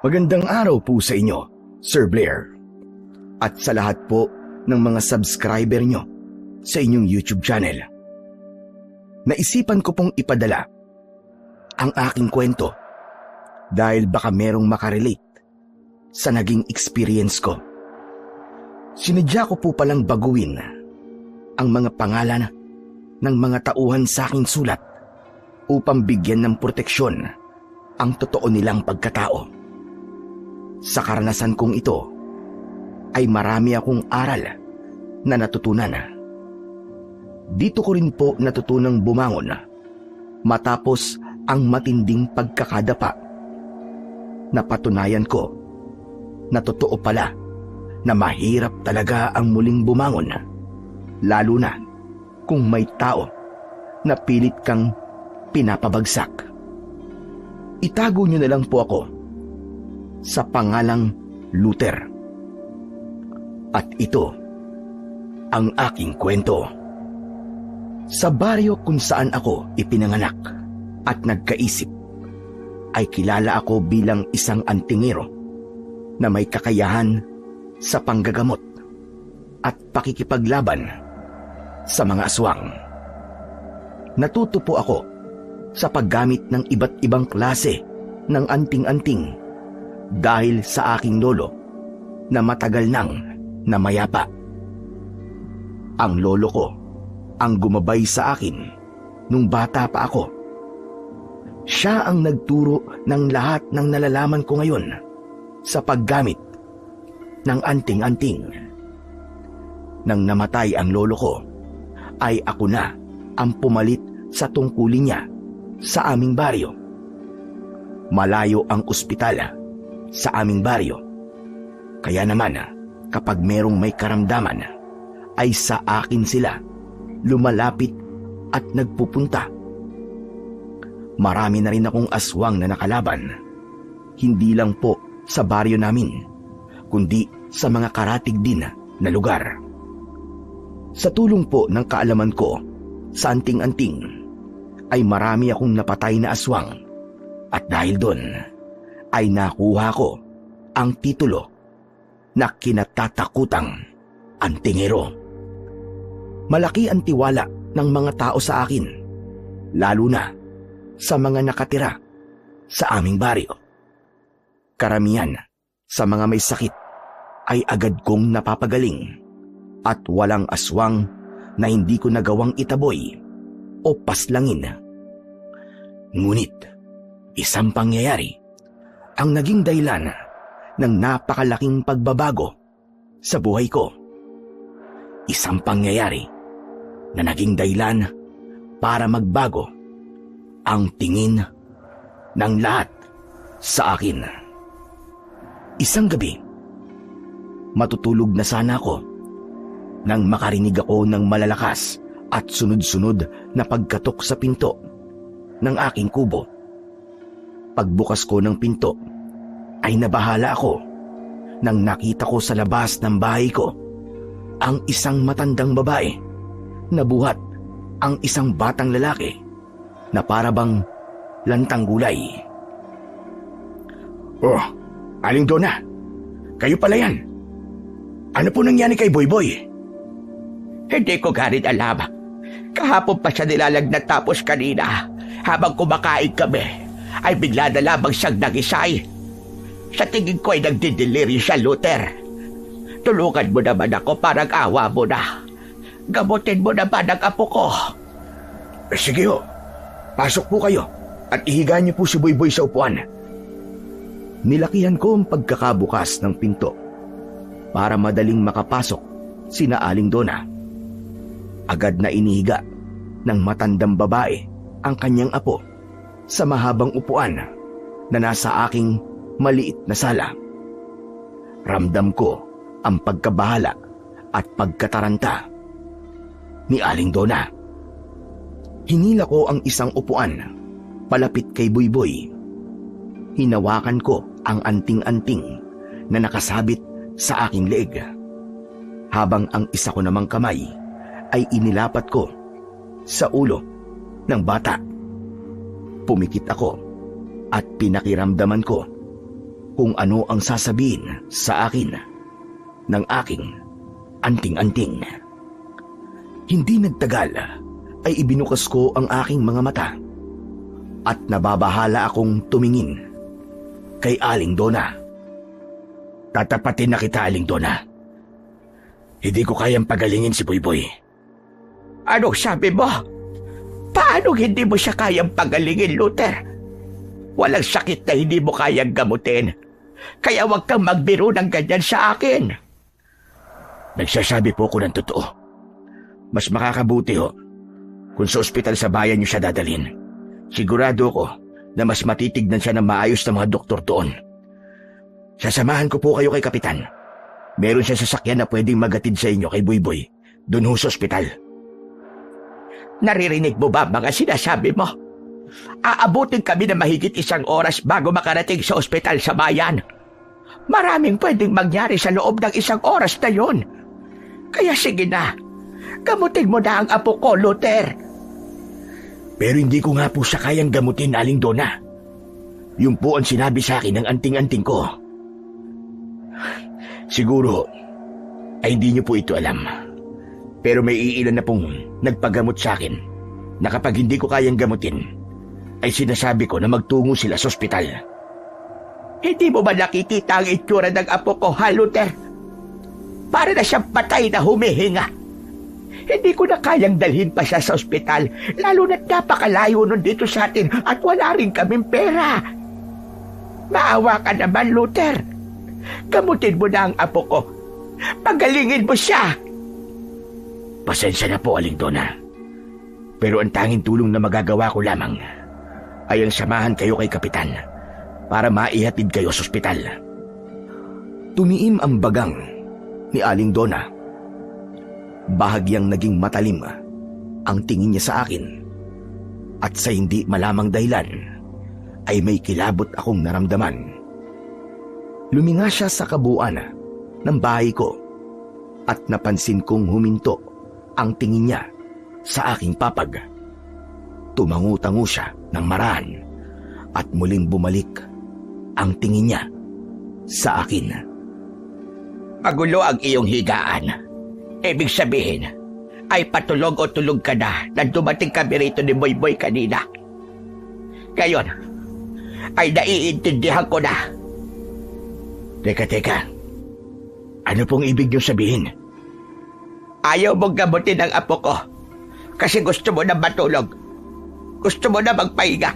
Magandang araw po sa inyo, Sir Blair. At sa lahat po ng mga subscriber nyo sa inyong YouTube channel. Naisipan ko pong ipadala ang aking kwento dahil baka merong makarelate sa naging experience ko. Sinadya ko po palang baguhin ang mga pangalan ng mga tauhan sa aking sulat upang bigyan ng proteksyon ang totoo nilang pagkatao. Sa karanasan kong ito ay marami akong aral na natutunan. Dito ko rin po natutunang bumangon matapos ang matinding pagkakadapa. Napatunayan ko na totoo pala na mahirap talaga ang muling bumangon, lalo na kung may tao na pilit kang pinapabagsak. Itago niyo na lang po ako sa pangalang Luther. At ito ang aking kwento. Sa baryo kung saan ako ipinanganak at nagkaisip, ay kilala ako bilang isang antingero na may kakayahan sa panggagamot at pakikipaglaban sa mga aswang. Natuto po ako sa paggamit ng iba't ibang klase ng anting-anting dahil sa aking lolo na matagal nang namayapa. Ang lolo ko ang gumabay sa akin nung bata pa ako. Siya ang nagturo ng lahat ng nalalaman ko ngayon sa paggamit ng anting-anting. Nang namatay ang lolo ko, ay ako na ang pumalit sa tungkulin niya sa aming baryo. Malayo ang ospital sa aming baryo. Kaya naman, kapag merong may karamdaman, ay sa akin sila lumalapit at nagpupunta. Marami na rin akong aswang na nakalaban, hindi lang po sa baryo namin, kundi sa mga karatig din na lugar. Sa tulong po ng kaalaman ko sa anting-anting, ay marami akong napatay na aswang, at dahil doon, ay nakuha ko ang titulo na kinatatakutang antingero. Malaki ang tiwala ng mga tao sa akin, lalo na sa mga nakatira sa aming baryo. Karamihan sa mga may sakit ay agad kong napapagaling at walang aswang na hindi ko nagawang itaboy o paslangin. Ngunit isang pangyayari ang naging dahilan ng napakalaking pagbabago sa buhay ko. Isang pangyayari na naging dahilan para magbago ang tingin ng lahat sa akin. Isang gabi, matutulog na sana ako nang makarinig ako ng malalakas at sunod-sunod na pagkatok sa pinto ng aking kubo. Pagbukas ko ng pinto, ay nabahala ako nang nakita ko sa labas ng bahay ko ang isang matandang babae na buhat ang isang batang lalaki na parabang lantang gulay. "Oh, Aling Donna, kayo pala yan. Ano po nangyari kay Boyboy?" "Hindi ko garit alam. Kahapon pa siya nilalagnat, tapos kanina, habang kumakain kami, ay bigla na lamang siyang nagisay. Sa tingin ko ay nagdideliri siya, Luther. Tulungan mo naman ako, parang awa mo na. Gamutin mo naman ang apo ko." Sige ho, pasok po kayo at ihiga niyo po si Boyboy sa upuan. Nilakihan ko ang pagkakabukas ng pinto para madaling makapasok sina Aling Donna. Agad na inihiga ng matandang babae ang kanyang apo sa mahabang upuan na nasa aking maliit na sala. Ramdam ko ang pagkabahala at pagkataranta ni Aling Donna. Hinila ko ang isang upuan palapit kay Boyboy. Hinawakan ko ang anting-anting na nakasabit sa aking leeg, habang ang isa ko namang kamay ay inilapat ko sa ulo ng bata. Pumikit ako at pinakiramdaman ko kung ano ang sasabihin sa akin ng aking anting-anting. Hindi nagtagal ay ibinukas ko ang aking mga mata at nababahala akong tumingin kay Aling Donna. Tatapatin na kita, Aling Donna. Hindi ko kayang pagalingin si Boyboy. Anong sabi mo? Paano hindi mo siya kayang pagalingin, Luther? Walang sakit na hindi mo kayang gamutin. Kaya huwag kang magbiro ng ganyan sa akin. Nagsasabi po ko ng totoo. Mas makakabuti ho kung sa ospital sa bayan niyo siya dadalhin. Sigurado ko na mas matitignan siya ng maayos na mga doktor doon. Sasamahan ko po kayo kay Kapitan. Meron siya sasakyan na pwedeng magatid sa inyo kay Boyboy doon ho sa ospital. Naririnig mo ba mga sinasabi mo? Aabutin kami na mahigit 1 oras bago makarating sa ospital sa bayan. Maraming pwedeng mangyari sa loob ng 1 oras na yon. Kaya sige na, gamutin mo na ang apo ko, Luther. Pero hindi ko nga po siya kayang gamutin, Aling Donna. Yun po ang sinabi sa akin ng anting-anting ko. Siguro ay hindi niyo po ito alam. Pero may iilan na pong nagpagamot sa akin na kapag hindi ko kayang gamutin, ay sinasabi ko na magtungo sila sa ospital. Hindi mo ba nakikita ang itsura ng apo ko, ha, Luther? Para na siyang patay na humihinga. Hindi ko na kayang dalhin pa siya sa ospital, lalo na't napakalayo nun dito sa atin at wala rin kaming pera. Maawa ka naman, Luther. Gamutin mo na ang apo ko. Pagalingin mo siya. Pasensya na po, Aling Donna. Pero ang tanging tulong na magagawa ko lamang ay ang samahan kayo kay Kapitan para maihatid kayo sa ospital. Tumiim ang bagang ni Aling Donna. Bahagyang naging matalim ang tingin niya sa akin at sa hindi malamang dahilan ay may kilabot akong naramdaman. Luminga siya sa kabuuan ng bahay ko at napansin kong huminto ang tingin niya sa aking papag. Tumangu-tango siya ng maraan at muling bumalik ang tingin niya sa akin. Magulo ang iyong higaan. Ibig sabihin, ay patulog o tulog ka na dumating kami rito ni Boyboy kanina. Ngayon, ay naiintindihan ko na. Teka. Ano pong ibig niyo sabihin? Ayaw mong gamutin ang apo ko kasi gusto mo na matulog. Gusto mo na magpahinga.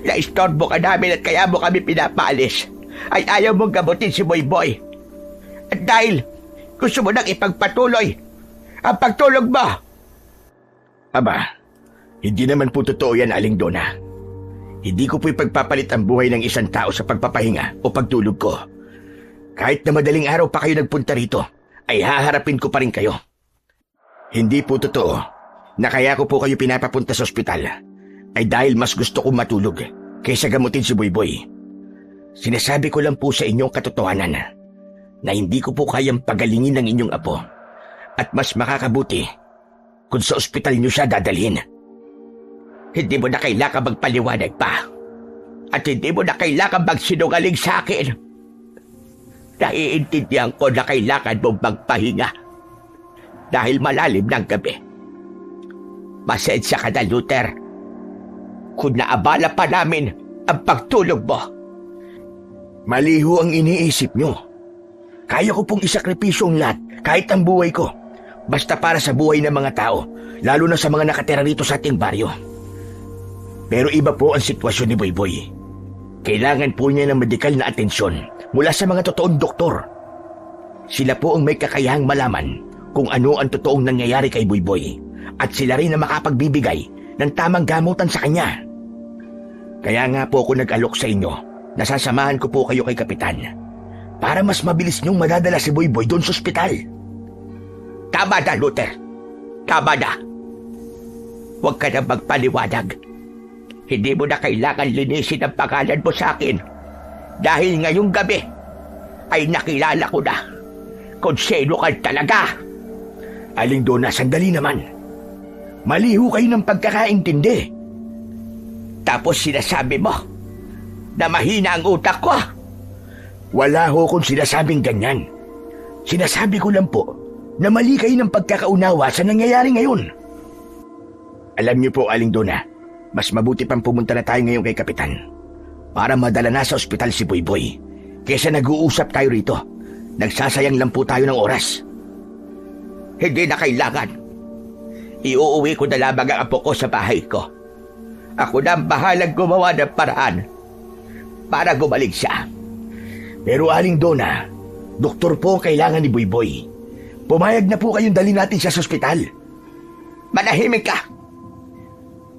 Na-istorbo ka namin at kaya mo kami pinapaalis. Ay ayaw mong gamutin si Boyboy. At dahil gusto mo nang ipagpatuloy ang pagtulog mo. Aba, hindi naman po totoo yan, Aling Donna. Hindi ko po ipagpapalit ang buhay ng isang tao sa pagpapahinga o pagtulog ko. Kahit na madaling araw pa kayo nagpunta rito, ay haharapin ko pa rin kayo. Hindi po totoo na kaya ko po kayo pinapapunta sa ospital ay dahil mas gusto kong matulog kaysa gamutin si Boyboy. Sinasabi ko lang po sa inyong katotohanan na hindi ko po kayang pagalingin ng inyong apo at mas makakabuti kung sa ospital niyo siya dadalhin. Hindi mo na kailangan magpaliwanag pa at hindi mo na kailangan magsinungaling sa akin. Naiintindihan ko na kailangan mong magpahinga dahil malalim ng gabi. Pasensya ka na, Luther, kung naabala pa namin ang pagtulog mo. Maliho ang iniisip nyo. Kaya ko pong isakripisyo ang lahat, kahit ang buhay ko, basta para sa buhay ng mga tao, lalo na sa mga nakatira rito sa ating baryo. Pero iba po ang sitwasyon ni Boyboy. Kailangan po niya ng medikal na atensyon mula sa mga totoong doktor. Sila po ang may kakayahang malaman kung ano ang totoong nangyayari kay Boyboy at sila rin na makapagbibigay ng tamang gamutan sa kanya. Kaya nga po ako nag-alok sa inyo na sasamahan ko po kayo kay Kapitan para mas mabilis niyong madadala si Boyboy doon sa ospital. Tama na, Luther. Tama na. Huwag ka na magpaliwanag. Hindi mo na kailangan linisin ang pangalan mo sa akin dahil ngayong gabi ay nakilala ko na kung sino ka talaga. Aling Donna, sandali naman. Maliho kayo ng pagkakaintindi. Tapos sinasabi mo na mahina ang utak ko. Wala ho kung sinasabing ganyan. Sinasabi ko lang po na mali kayo ng pagkakaunawa sa nangyayari ngayon. Alam niyo po, Aling Dona, mas mabuti pang pumunta na tayo ngayon kay Kapitan para madala na sa ospital si Boyboy kaysa nag-uusap tayo rito. Nagsasayang lang po tayo ng oras. Hindi na kailangan. Iuuwi ko na lamang ang apo ko sa bahay ko. Ako na ang bahalang gumawa ng paraan para gumaling siya. Pero Aling Dona, doktor po ang kailangan ni Boyboy. Pumayag na po kayong dali natin siya sa ospital. Manahimik ka!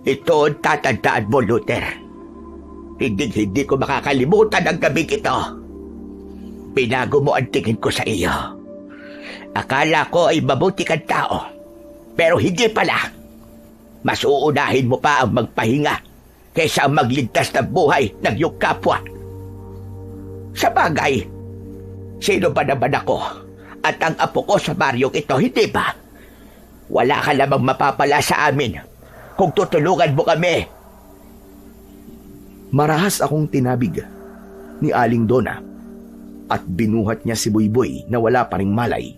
Ito ang tatandaan mo, Luther. Hindi ko makakalimutan ang gabing ito. Pinago mo ang tingin ko sa iyo. Akala ko ay mabuti kang tao, pero hindi pala. Mas uunahin mo pa ang magpahinga kaysa ang magligtas ng buhay ng iyong kapwa. Sa bagay, sino ba naman ako at ang apo ko sa baryong ito, hindi ba? Wala ka lamang mapapala sa amin kung tutulungan mo kami. Marahas akong tinabig ni Aling Dona at binuhat niya si Boyboy na wala pa ring malay.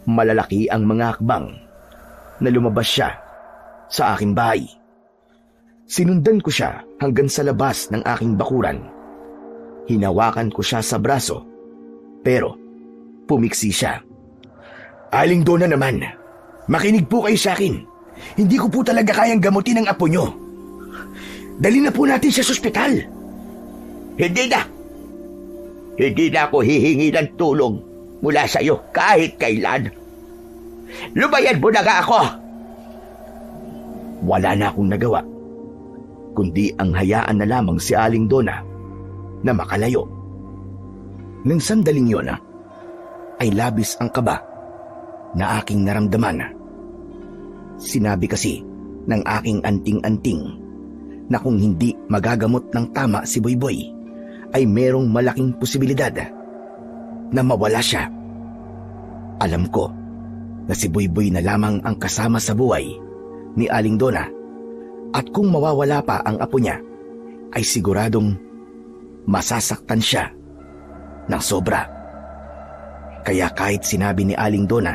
Malalaki ang mga hakbang na lumabas siya sa aking bahay. Sinundan ko siya hanggang sa labas ng aking bakuran. Hinawakan ko siya sa braso, pero pumiksi siya. Aling Dona naman, makinig po kayo sa akin. Hindi ko po talaga kayang gamutin ang apo nyo. Dali na po natin siya sa ospital. Hindi na. Hindi na ako hihingi ng tulong mula sa iyo kahit kailan. Lubayan mo na nga ako. Wala na akong nagawa, kundi ang hayaan na lamang si Aling Dona na makalayo. Nang sandaling yun, ay labis ang kaba na aking naramdaman. Sinabi kasi ng aking anting-anting na kung hindi magagamot ng tama si Boyboy, ay merong malaking posibilidad na mawala siya. Alam ko na si Boyboy na lamang ang kasama sa buhay ni Aling Dona, at kung mawawala pa ang apo niya, ay siguradong masasaktan siya ng sobra. Kaya kahit sinabi ni Aling Dona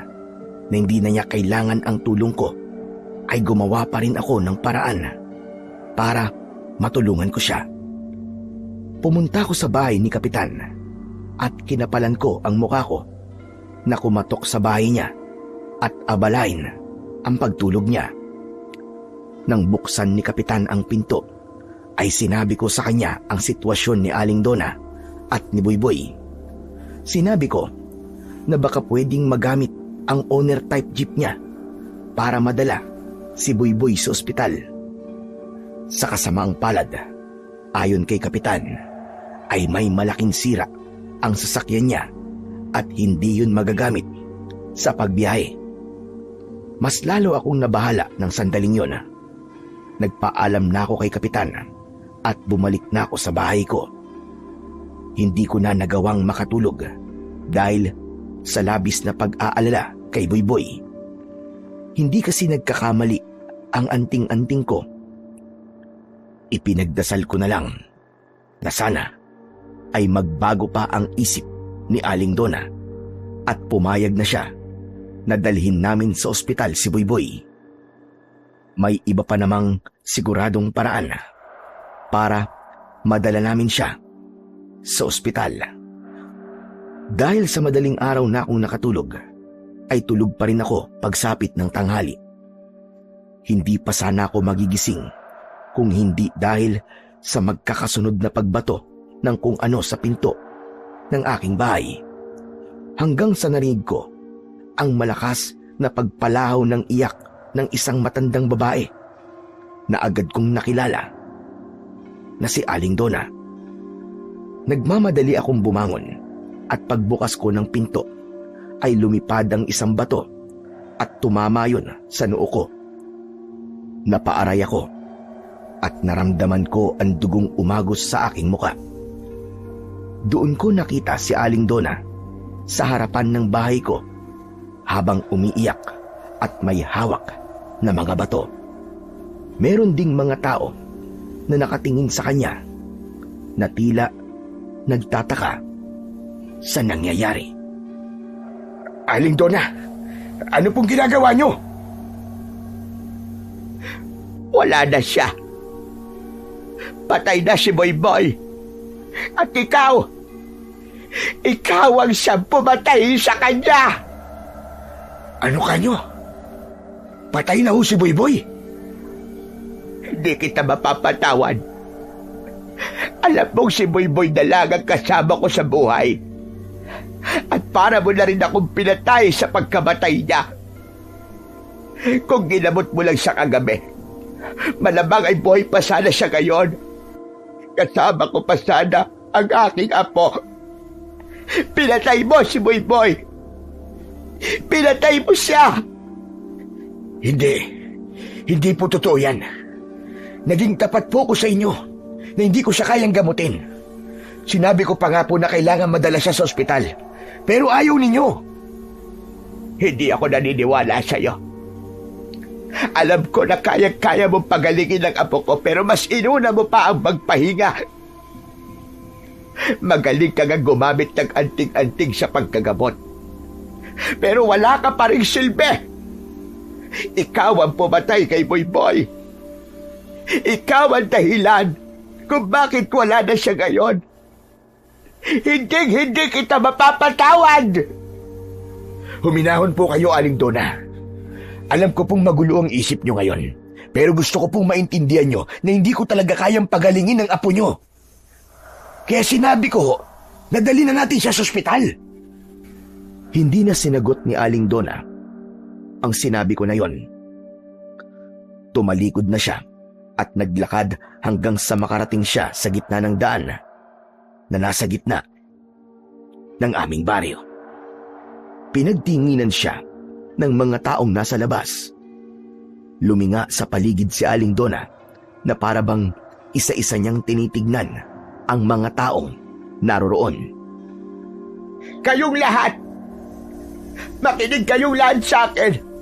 na hindi na niya kailangan ang tulong ko, ay gumawa pa rin ako ng paraan para matulungan ko siya. Pumunta ko sa bahay ni Kapitan at kinapalan ko ang mukha ko na kumatok sa bahay niya at abalain ang pagtulog niya. Nang buksan ni Kapitan ang pinto, ay sinabi ko sa kanya ang sitwasyon ni Aling Dona at ni Boyboy. Sinabi ko na baka pwedeng magamit ang owner type jeep niya para madala si Boyboy sa ospital. Sa kasamaang palad, ayon kay Kapitan, ay may malaking sira ang sasakyan niya at hindi yun magagamit sa pagbiyahe. Mas lalo akong nabahala ng sandaling yun. Nagpaalam na ako kay Kapitan at bumalik na ako sa bahay ko. Hindi ko na nagawang makatulog dahil sa labis na pag-aalala kay Boyboy. Hindi kasi nagkakamali ang anting-anting ko. Ipinagdasal ko na lang na sana ay magbago pa ang isip ni Aling Dona at pumayag na siya na dalhin namin sa ospital si Boyboy. May iba pa namang siguradong paraan para madala namin siya sa ospital. Dahil sa madaling araw na akong nakatulog, ay tulog pa rin ako pagsapit ng tanghali. Hindi pa sana ako magigising kung hindi dahil sa magkakasunod na pagbato ng kung ano sa pinto ng aking bahay. Hanggang sa narinig ko ang malakas na pagpalahaw ng iyak ng isang matandang babae na agad kong nakilala na si Aling Dona. Nagmamadali akong bumangon at pagbukas ko ng pinto ay lumipad ang isang bato at tumama yun sa noo ko. Napaaray ako at naramdaman ko ang dugong umagos sa aking muka. Doon ko nakita si Aling Dona sa harapan ng bahay ko habang umiiyak at may hawak na mga bato. Meron ding mga tao na nakatingin sa kanya na tila nagtataka sa nangyayari. Aling Donna, ano pong ginagawa niyo? Wala na siya. Patay na si Boyboy. At ikaw ang siyang pumatay sa kanya. Ano kanyo? Patay na ho si Boyboy? Hindi kita mapapatawad. Alam mong si Boyboy na lang ang kasama ko sa buhay. At para mo na rin akong pinatay sa pagkamatay niya. Kung ginamot mo lang sa kagabi, malamang ay buhay pa sana siya ngayon. Kasama ko pa sana ang aking apo. Pinatay mo si Boyboy. Pinatay mo siya. Hindi po totoo yan. Naging tapat po ko sa inyo na hindi ko siya kayang gamutin. Sinabi ko pa nga po na kailangan madala siya sa ospital. Pero ayaw ninyo. Hindi ako naniniwala sa'yo. Alam ko na kaya mong pagalingin ang apo ko, pero mas inuna mo pa ang magpahinga. Magaling ka nga gumamit ng anting-anting sa pagkagamot. Pero wala ka pa ring silbi. Ikaw ang pumatay kay Boyboy. Ikaw ang dahilan kung bakit wala na siya ngayon. Hindi kita mapapatawad. Huminahon po kayo, Aling Donna. Alam ko pong magulo ang isip nyo ngayon. Pero gusto ko pong maintindihan nyo na hindi ko talaga kayang pagalingin ang apo nyo. Kaya sinabi ko, nadali na natin siya sa ospital. Hindi na sinagot ni Aling Donna ang sinabi ko na yon. Tumalikod na siya at naglakad hanggang sa makarating siya sa gitna ng daan na nasa gitna ng aming baryo. Pinagtinginan siya ng mga taong nasa labas. Luminga sa paligid si Aling Donna na para bang isa-isa niyang tinitignan ang mga taong naroroon. Kayong lahat! Makinig kayong lahat sa akin!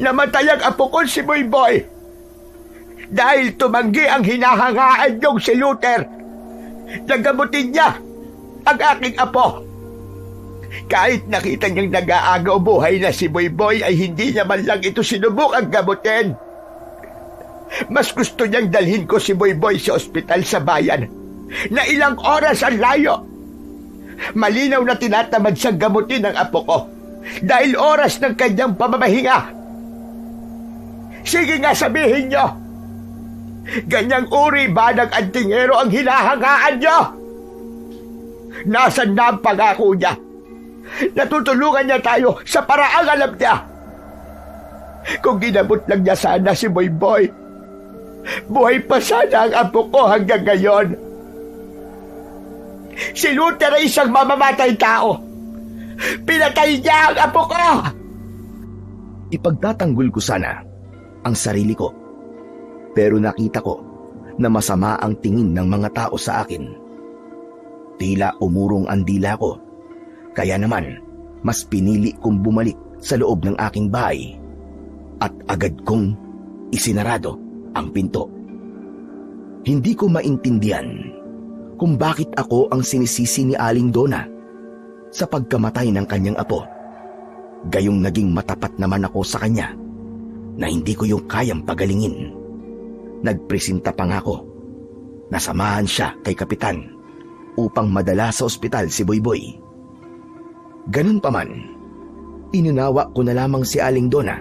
Namatay ang apo ko si Boyboy dahil tumanggi ang hinahangaan niyong si Luther. Nagamutin niya ang aking apo. Kahit nakita niyang nag-aagaw buhay na si Boyboy ay hindi niya man lang ito sinubukang gamutin. Mas gusto niyang dalhin ko si Boyboy sa ospital sa bayan na ilang oras ang layo. Malinaw na tinatamad siyang gamutin ang apo ko dahil oras ng kanyang pamamahinga. Sige nga, sabihin niyo, ganyang uri ba ng antingero ang hinahangaan niyo? Nasaan na ang pangako niya? Natutulungan niya tayo sa paraang alam niya. Kung ginamot lang niya sana si Boyboy, buhay pa sana ang apo ko hanggang ngayon. Si Luther ay isang mamamatay tao. Pinatay niya ang apo ko. Ipagtatanggol ko sana ang sarili ko, pero nakita ko na masama ang tingin ng mga tao sa akin. Tila umurong ang dila ko, kaya naman mas pinili kong bumalik sa loob ng aking bahay at agad kong isinarado ang pinto. Hindi ko maintindihan kung bakit ako ang sinisisi ni Aling Donna sa pagkamatay ng kanyang apo. Gayong naging matapat naman ako sa kanya na hindi ko yung kayang pagalingin. Nagpresenta pa nga ako na samahan siya kay Kapitan upang madala sa ospital si Boyboy. Ganun pa man, inunawa ko na lamang si Aling Donna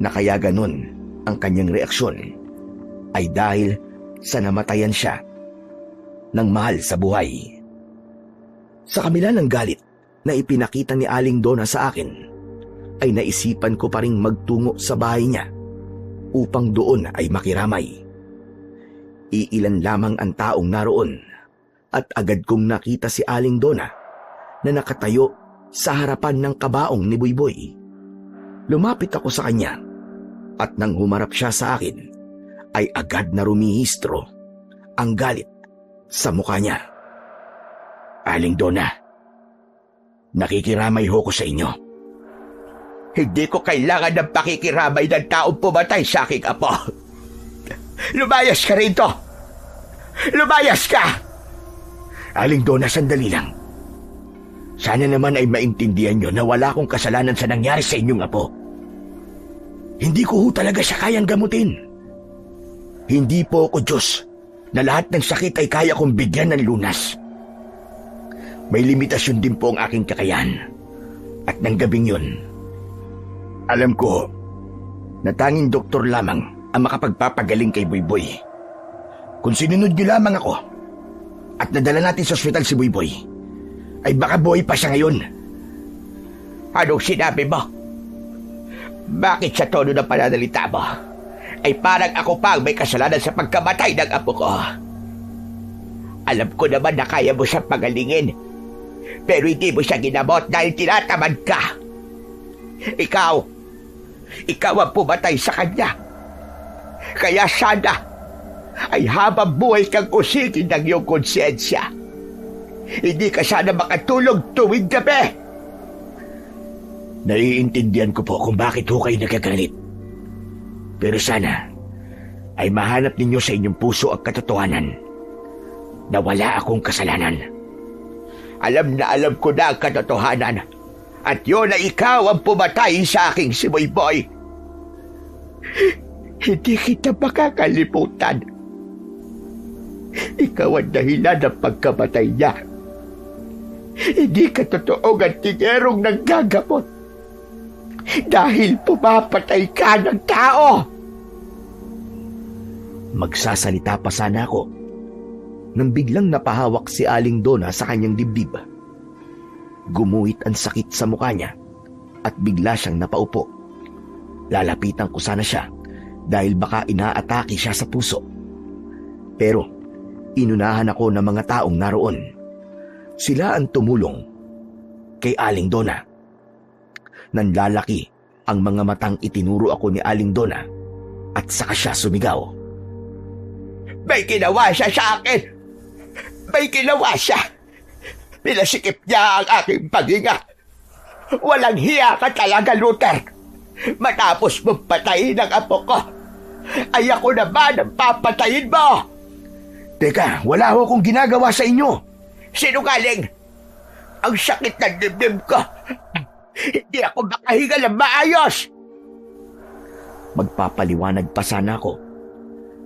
na kaya ganun ang kanyang reaksyon ay dahil sa namatayan siya ng mahal sa buhay. Sa kabila ng galit na ipinakita ni Aling Donna sa akin, ay naisipan ko pa ring magtungo sa bahay niya upang doon ay makiramay. Iilan lamang ang taong naroon at agad kong nakita si Aling Donna na nakatayo sa harapan ng kabaong ni Boyboy. Lumapit ako sa kanya at nang humarap siya sa akin ay agad na rumihistro ang galit sa mukha niya. Aling Donna, nakikiramay ho ko sa inyo. Hindi ko kailangan ng pakikiramay ng taong pumatay sa aking apo. Lumayas ka rito! Lumayas ka! Aling Donna, sandali lang. Sana naman ay maintindihan nyo na wala akong kasalanan sa nangyari sa inyong apo. Hindi ko ho talaga siya kayang gamutin. Hindi po ako Diyos na lahat ng sakit ay kaya kong bigyan ng lunas. May limitasyon din po ang aking kakayahan. At ng gabing yun, alam ko na tanging doktor lamang ang makapagpapagaling kay Buyboy. Kung sinunod niyo lamang ako at nadala natin sa ospital si Buyboy, ay baka buhay pa siya ngayon. Anong sinabi mo? Bakit sa tono ng pananalita mo ay parang ako pa ang may kasalanan sa pagkamatay ng apo ko? Alam ko naman na kaya mo siyang pagalingin, pero hindi mo siya ginamot dahil tinatamad ka. Ikaw ang pumatay sa kanya. Kaya sana ay habang buhay kang usigin ng iyong konsensya. Hindi ka sana makatulog tuwing gabi. Naiintindihan ko po kung bakit ho kayo nagagalit. Pero sana ay mahanap ninyo sa inyong puso ang katotohanan na wala akong kasalanan. Alam na alam ko na ang katotohanan, at yun na ikaw ang pumatay sa aking si Buyboy. Hindi kita makakalimutan. Ikaw ang dahilan ng pagkamatay niya. Hindi ka totoong antigerong nanggagamot dahil pumapatay ka ng tao. Magsasalita pa sana ako nang biglang napahawak si Aling Donna sa kanyang dibdib. Gumuhit ang sakit sa mukha niya at bigla siyang napaupo. Lalapitan ko sana siya dahil baka inaatake siya sa puso. Pero inunahan ako ng mga taong naroon. Sila ang tumulong kay Aling Donna. Nanlalaki ang mga matang itinuro ako ni Aling Donna at saka siya sumigaw. May ginawa siya sa akin! May ginawa siya! Pinasikip niya ang aking paghinga! Walang hiya ka talaga, Luther! Matapos mong patayin ang apo ko, ay ako naman ang papatayin mo! Teka, wala ho akong ginagawa sa inyo! Sinungaling! Ang sakit ng dibdib ko! Hindi ako makahinga ng maayos! Magpapaliwanag pa sana ako.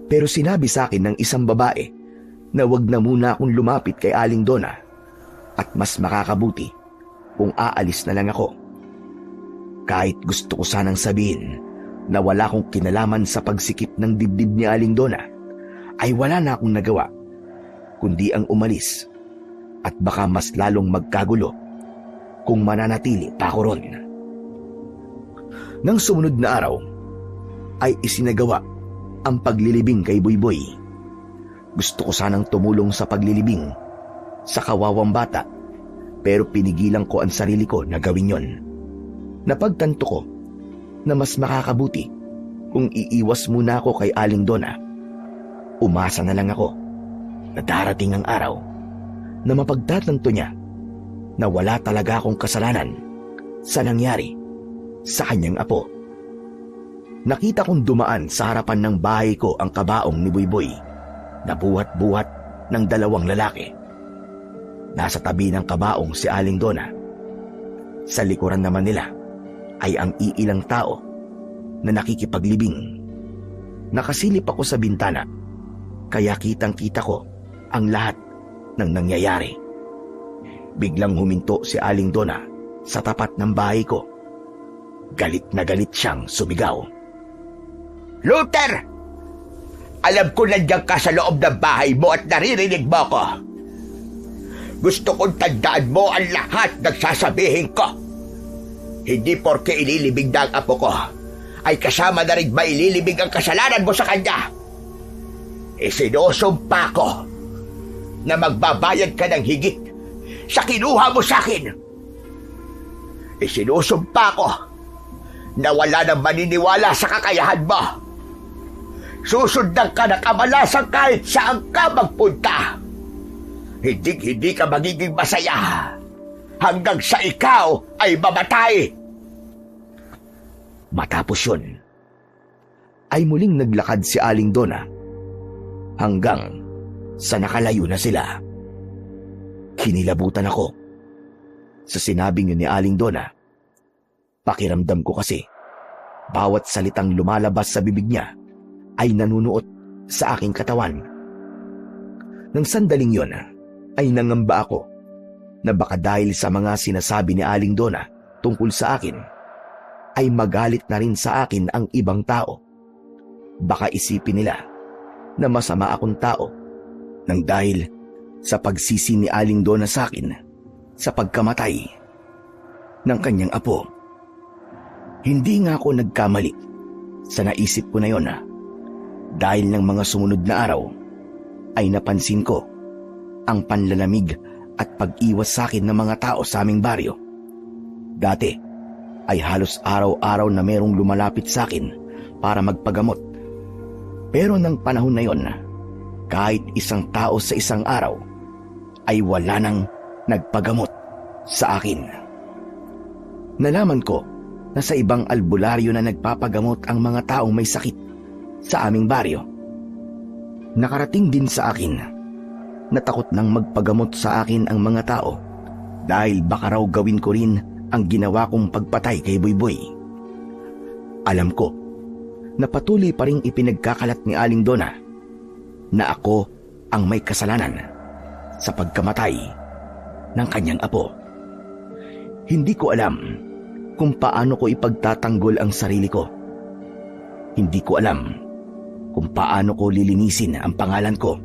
Pero sinabi sa akin ng isang babae na wag na muna akong lumapit kay Aling Donna at mas makakabuti kung aalis na lang ako. Kahit gusto ko sanang sabihin na wala akong kinalaman sa pagsikip ng dibdib ni Aling Donna, ay wala na akong nagawa kundi ang umalis at baka mas lalong magkagulo kung mananatili pa ako ron. Nang sumunod na araw ay isinagawa ang paglilibing kay Buyboy. Gusto ko sanang tumulong sa paglilibing sa kawawang bata, pero pinigilan ko ang sarili ko na gawin yon. Napagtanto ko na mas makakabuti kung iiwas muna ako kay Aling Donna. Umasa na lang ako na darating ang araw na mapagtatanto niya na wala talaga akong kasalanan sa nangyari sa kanyang apo. Nakita kong dumaan sa harapan ng bahay ko ang kabaong ni Buyboy na buhat-buhat ng dalawang lalaki. Nasa tabi ng kabaong si Aling Donna. Sa likuran naman nila ay ang iilang tao na nakikipaglibing. Nakasilip ako sa bintana, kaya kitang-kita ko ang lahat ng nangyayari. Biglang huminto si Aling Donna sa tapat ng bahay ko. Galit na galit siyang sumigaw. Luther! Alam ko nandiyan ka sa loob ng bahay mo at naririnig mo ko. Gusto kong tandaan mo ang lahat ng sasabihin ko. Hindi porke ililibing na ang apo ko, ay kasama na rin maililibing ang kasalanan mo sa kanya. Isinusumpa ko na magbabayad ka ng higit sa kinuha mo sa akin. Isinusumpa ko na wala nang maniniwala sa kakayahan mo. Susundan ka ng kamalasan kahit saan ka magpunta. Hindi ka magiging masaya hanggang sa ikaw ay mamatay. Matapos yun, ay muling naglakad si Aling Donna hanggang sa nakalayo na sila. Kinilabutan ako sa sinabing yun ni Aling Donna. Pakiramdam ko kasi, bawat salitang lumalabas sa bibig niya ay nanunuot sa aking katawan. Nang sandaling yon ay nangamba ako na baka dahil sa mga sinasabi ni Aling Donna tungkol sa akin, ay magalit na rin sa akin ang ibang tao. Baka isipin nila na masama akong tao nang dahil sa pagsisi ni Aling Donna sa akin sa pagkamatay ng kanyang apo. Hindi nga ako nagkamali sa naisip ko na yon dahil ng mga sumunod na araw ay napansin ko ang panlalamig at pag-iwas sa akin ng mga tao sa aming baryo. Dati ay halos araw-araw na merong lumalapit sa akin para magpagamot. Pero ng panahon na yon, kahit isang tao sa isang araw ay wala nang nagpagamot sa akin. Nalaman ko na sa ibang albularyo na nagpapagamot ang mga taong may sakit sa aming baryo. Nakarating din sa akin na takot nang magpagamot sa akin ang mga tao dahil baka raw gawin ko rin ang ginawa kong pagpatay kay Buyboy. Alam ko na patuloy pa ring ipinagkakalat ni Aling Donna na ako ang may kasalanan sa pagkamatay ng kanyang apo. Hindi ko alam kung paano ko ipagtatanggol ang sarili ko. Hindi ko alam kung paano ko lilinisin ang pangalan ko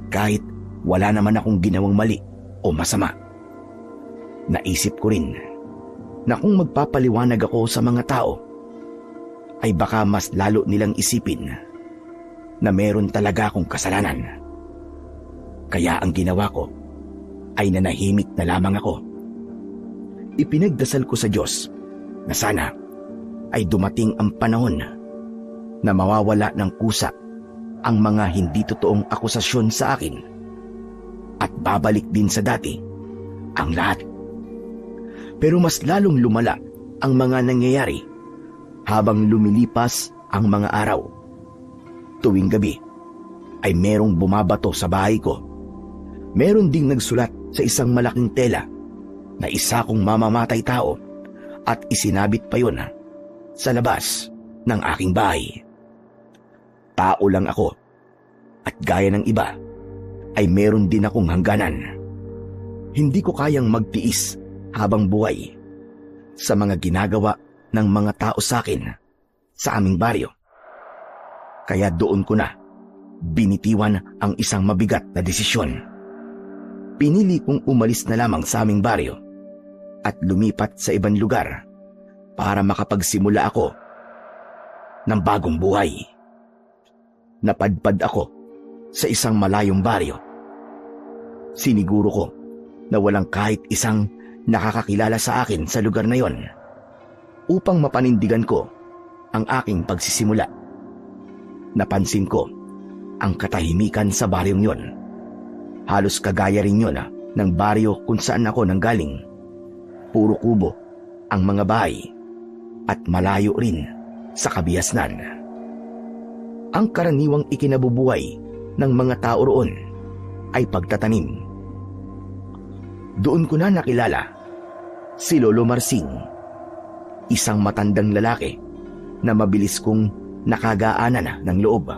kahit wala naman akong ginawang mali o masama. Naisip ko rin na kung magpapaliwanag ako sa mga tao, ay baka mas lalo nilang isipin na meron talaga akong kasalanan. Kaya ang ginawa ko ay nanahimik na lamang ako. Ipinagdasal ko sa Diyos na sana ay dumating ang panahon na mawawala ng kusa ang mga hindi totoong akusasyon sa akin at babalik din sa dati ang lahat. Pero mas lalong lumala ang mga nangyayari habang lumilipas ang mga araw. Tuwing gabi ay merong bumabato sa bahay ko. Meron ding nagsulat sa isang malaking tela na isa kong mamamatay tao at isinabit pa yun sa labas ng aking bahay. Tao lang ako at gaya ng iba ay meron din akong hangganan. Hindi ko kayang magtiis habang buhay sa mga ginagawa ng mga tao sa akin sa aming baryo. Kaya doon ko na binitiwan ang isang mabigat na desisyon. Pinili kong umalis na lamang sa aming baryo at lumipat sa ibang lugar para makapagsimula ako ng bagong buhay. Napadpad ako sa isang malayong baryo. Siniguro ko na walang kahit isang nakakakilala sa akin sa lugar na yon upang mapanindigan ko ang aking pagsisimula. Napansin ko ang katahimikan sa baryong yon. Halos kagaya rin yun ng baryo kung saan ako nanggaling. Puro kubo ang mga bahay at malayo rin sa kabiasnan. Ang karaniwang ikinabubuhay ng mga tao roon ay pagtatanim. Doon ko na nakilala si Lolo Marsing, isang matandang lalaki na mabilis kong nakagaanan ng loob.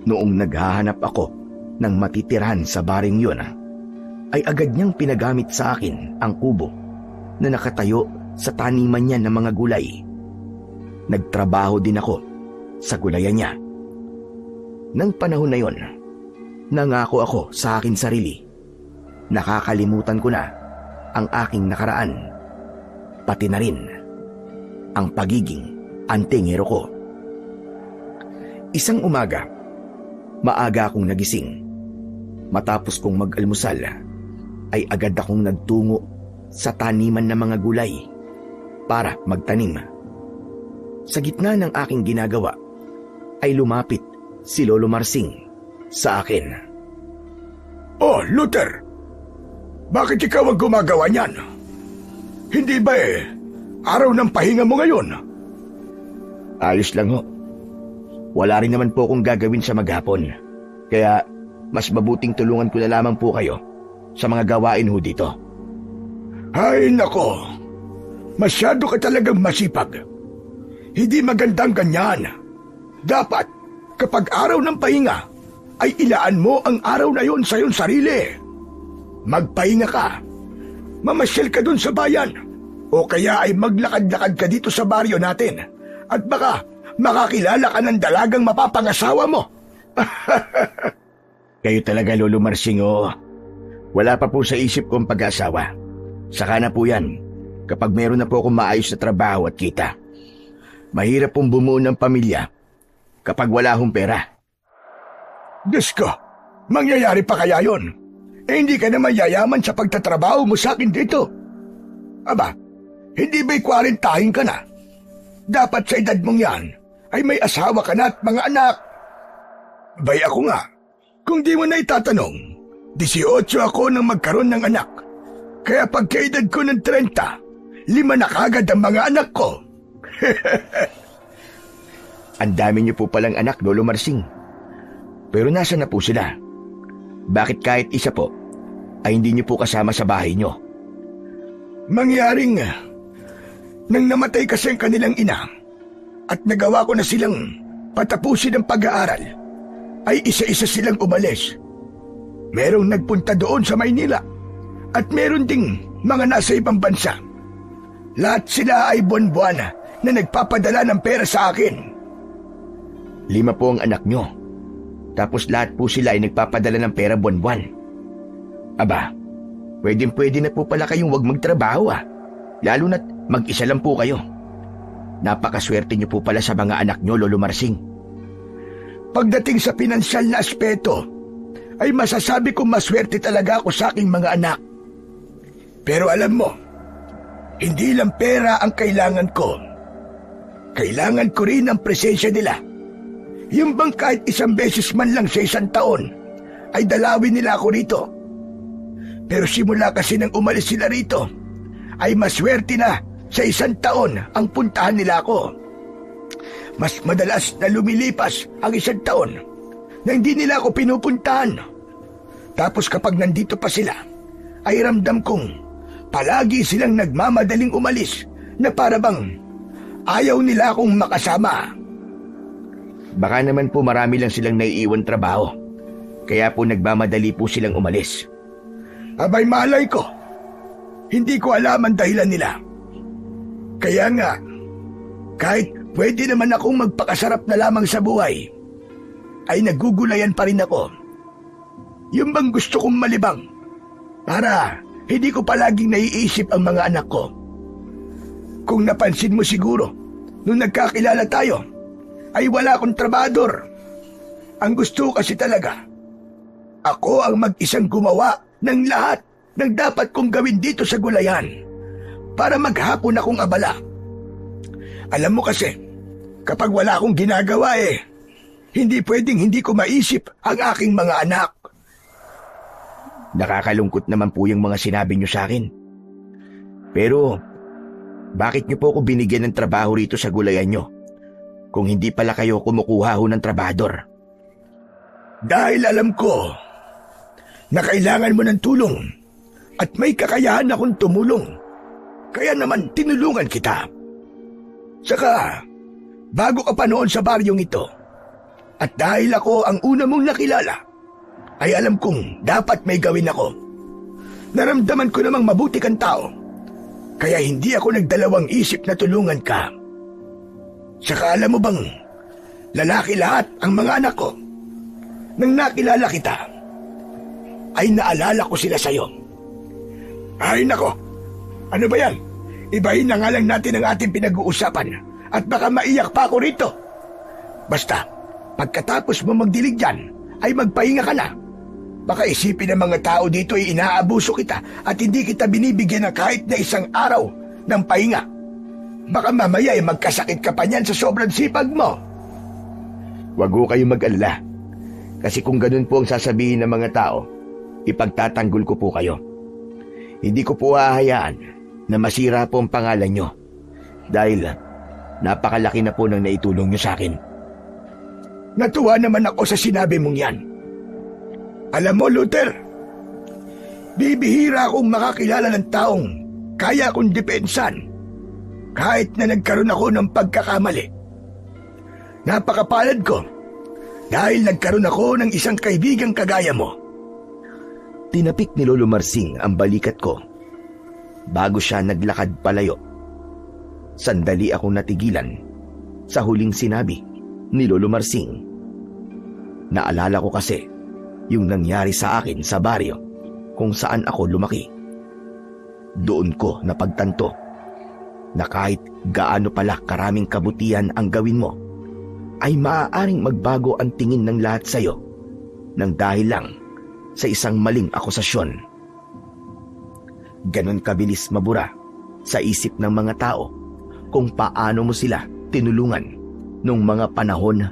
Noong naghahanap ako ng matitirahan sa baring yun, ay agad niyang pinagamit sa akin ang kubo na nakatayo sa taniman niya ng mga gulay. Nagtrabaho din ako sa gulayan niya. Nang panahon na yon, nangako ako sa akin sarili. Nakakalimutan ko na ang aking nakaraan, pati na rin ang pagiging antingero ko. Isang umaga, maaga akong nagising. Matapos kong mag-almusal, ay agad akong nagtungo sa taniman ng mga gulay para magtanim. Sa gitna ng aking ginagawa, ay lumapit si Lolo Marsing sa akin. Oh, Luther! Bakit ikaw ang gumagawa niyan? Hindi ba araw ng pahinga mo ngayon? Ayos lang ho. Wala rin naman po akong gagawin sa maghapon. Kaya mas mabuting tulungan ko na lamang po kayo sa mga gawain ho dito. Ay nako, masyado ka talagang masipag. Hindi magandang ganyan. Dapat, kapag araw ng pahinga, ay ilaan mo ang araw na yon sa iyong sarili. Magpahinga ka. Mamasyal ka dun sa bayan. O kaya ay maglakad-lakad ka dito sa baryo natin. At baka makakilala ka ng dalagang mapapangasawa mo. Kayo talaga, Lolo Marsing, oh. Wala pa po sa isip kong pag-asawa. Saka na po yan, kapag meron na po akong maayos na trabaho at kita. Mahirap pong bumuo ng pamilya kapag wala hong pera. Diyos ko, mangyayari pa kaya yon? Hindi ka naman yayaman sa pagtatrabaho mo sa akin dito. Aba, hindi ba'y 40 ka na? Dapat sa edad mong yan ay may asawa ka na at mga anak. Bay ako nga, kung di mo na itatanong, 18 ako nang magkaroon ng anak. Kaya pagkaedad ko ng 30, 5 na kagad ang mga anak ko. Ang dami niyo po palang anak, Lolo Marsing. Pero nasa na po sila? Bakit kahit isa po ay hindi niyo po kasama sa bahay niyo? Mangyaring nang namatay kasi ang kanilang ina at nagawa ko na silang patapusin ang pag-aaral, ay isa-isa silang umalis. Merong nagpunta doon sa Maynila at meron ding mga nasa ibang bansa. Lahat sila ay buwan-buwan na nagpapadala ng pera sa akin. 5 po ang anak niyo. Tapos lahat po sila ay nagpapadala ng pera buwan-buwan. Aba, pwedeng-pwede na po pala kayong wag magtrabaho Lalo na't mag-isa lang po kayo. Napakaswerte niyo po pala sa mga anak niyo, Lolo Marsing. Pagdating sa pinansyal na aspeto, ay masasabi kong maswerte talaga ako sa aking mga anak. Pero alam mo, hindi lang pera ang kailangan ko. Kailangan ko rin ang presensya nila. Yung bang kahit 1 beses man lang sa 1 taon, ay dalawin nila ako rito. Pero simula kasi nang umalis sila rito, ay maswerte na sa 1 taon ang puntahan nila ako. Mas madalas na lumilipas ang 1 taon na hindi nila ako pinupuntahan. Tapos kapag nandito pa sila, ay ramdam kong palagi silang nagmamadaling umalis na para bang ayaw nila akong makasama. Baka naman po marami lang silang naiiwan trabaho. Kaya po nagmamadali po silang umalis. Abay malay ko, hindi ko alam ang dahilan nila. Kaya nga, kahit pwede naman akong magpakasarap na lamang sa buhay, ay nagugulayan pa rin ako. Yung bang gusto kong malibang, para hindi ko palaging naiisip ang mga anak ko. Kung napansin mo siguro, nung nagkakilala tayo, ay wala akong trabador. Ang gusto ko kasi talaga, ako ang mag-isang gumawa ng lahat ng dapat kong gawin dito sa gulayan para maghapon akong abala. Alam mo kasi, kapag wala akong ginagawa hindi pwedeng hindi ko maisip ang aking mga anak. Nakakalungkot naman po yung mga sinabi niyo sa akin. Pero, bakit niyo po ako binigyan ng trabaho rito sa gulayan niyo? Kung hindi pala kayo kumukuha ho ng trabador. Dahil alam ko na kailangan mo ng tulong at may kakayahan akong tumulong. Kaya naman tinulungan kita. Saka, bago ka pa noon sa baryong ito, at dahil ako ang una mong nakilala, ay alam kong dapat may gawin ako. Naramdaman ko namang mabuti kang tao, kaya hindi ako nagdalawang isip na tulungan ka. Saka alam mo bang, lalaki lahat ang mga anak ko. Nang nakilala kita, ay naalala ko sila sa'yo. Ay nako, ano ba yan? Ibahin na nga lang natin ang ating pinag-uusapan at baka maiyak pa ako rito. Basta, pagkatapos mo magdilig dyan, ay magpahinga ka na. Baka isipin ng mga tao dito ay inaabuso kita at hindi kita binibigyan ng kahit na 1 araw ng pahinga. Baka mamaya ay magkasakit ka pa niyan sa sobrang sipag mo. Wag ho kayong mag-alala. Kasi kung ganun po ang sasabihin ng mga tao, ipagtatanggol ko po kayo. Hindi ko po hahayaan na masira po ang pangalan nyo. Dahil napakalaki na po ng naitulong nyo sa akin. Natuwa naman ako sa sinabi mong yan. Alam mo, Luther, bibihira akong makakilala ng taong kaya kong depensan kahit na nagkaroon ako ng pagkakamali. Napakapalad ko dahil nagkaroon ako ng isang kaibigang kagaya mo. Tinapik ni Lolo Marsing ang balikat ko bago siya naglakad palayo. Sandali akong natigilan sa huling sinabi ni Lolo Marsing. Naalala ko kasi yung nangyari sa akin sa baryo kung saan ako lumaki. Doon ko napagtanto na kahit gaano pala karaming kabutihan ang gawin mo, ay maaaring magbago ang tingin ng lahat sa'yo nang dahil lang sa isang maling akusasyon. Ganon kabilis mabura sa isip ng mga tao kung paano mo sila tinulungan nung mga panahon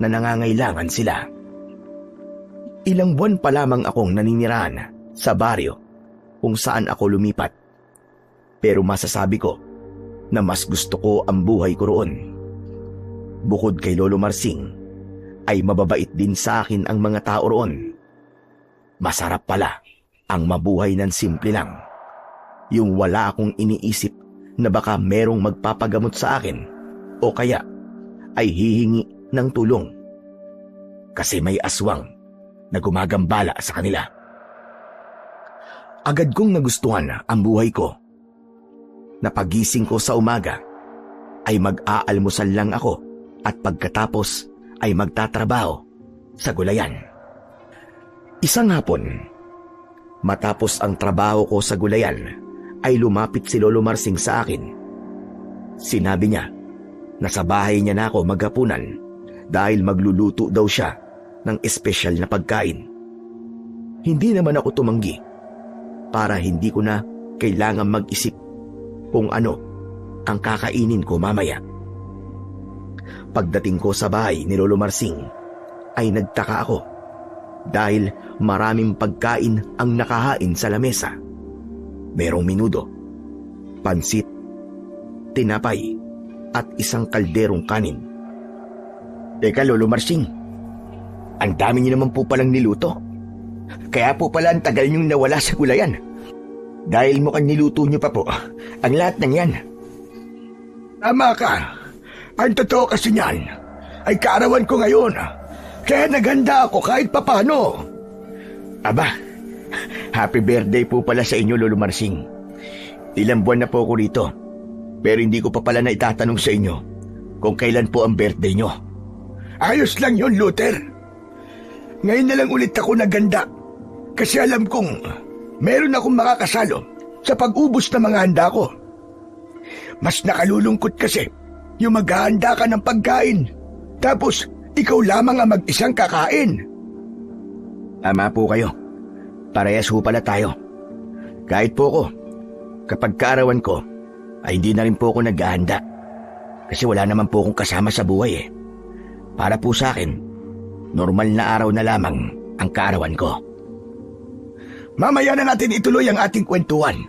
na nangangailangan sila. Ilang buwan pa lamang akong naninirahan sa baryo kung saan ako lumipat. Pero masasabi ko na mas gusto ko ang buhay ko roon. Bukod kay Lolo Marsing, ay mababait din sa akin ang mga tao roon. Masarap pala ang mabuhay ng simple lang. Yung wala akong iniisip na baka merong magpapagamot sa akin o kaya ay hihingi ng tulong. Kasi may aswang na gumagambala sa kanila. Agad kong nagustuhan ang buhay ko. Napagising ko sa umaga ay mag-aalmusal lang ako at pagkatapos ay magtatrabaho sa gulayan. Isang hapon, matapos ang trabaho ko sa gulayan, ay lumapit si Lolo Marsing sa akin. Sinabi niya na sa bahay niya na ako maghapunan dahil magluluto daw siya ng espesyal na pagkain. Hindi naman ako tumanggi para hindi ko na kailangan mag-isip kung ano ang kakainin ko mamaya. Pagdating ko sa bahay ni Lolo Marsing ay nagtaka ako dahil maraming pagkain ang nakahain sa lamesa. Merong minudo, pansit, tinapay at isang kalderong kanin. Teka Lolo Marsing, ang dami niyo naman po palang niluto. Kaya po pala ang tagal niyong nawala sa gulayan. Dahil mukhang niluto niyo pa po ang lahat ng yan. Tama ka. Ang totoo kasi niyan ay kaarawan ko ngayon. Kaya naghanda ako kahit papano. Aba, happy birthday po pala sa inyo Lolo Marsing. Ilang buwan na po ako rito. Pero hindi ko pa pala na itatanong sa inyo kung kailan po ang birthday niyo. Ayos lang yun, Luther. Ngayon na lang ulit ako naghanda. Kasi alam kong meron akong makakasalo sa pag-ubos ng mga handa ko. Mas nakalulungkot kasi yung maghahanda ka ng pagkain, tapos ikaw lamang ang mag-isang kakain. Tama po kayo. Parehas ho pala tayo. Kahit po ako, kapag kaarawan ko, ay hindi na rin po ako naghahanda. Kasi wala naman po akong kasama sa buhay eh. Para po sa akin, normal na araw na lamang ang kaarawan ko. Mamaya na natin ituloy ang ating kwentuhan.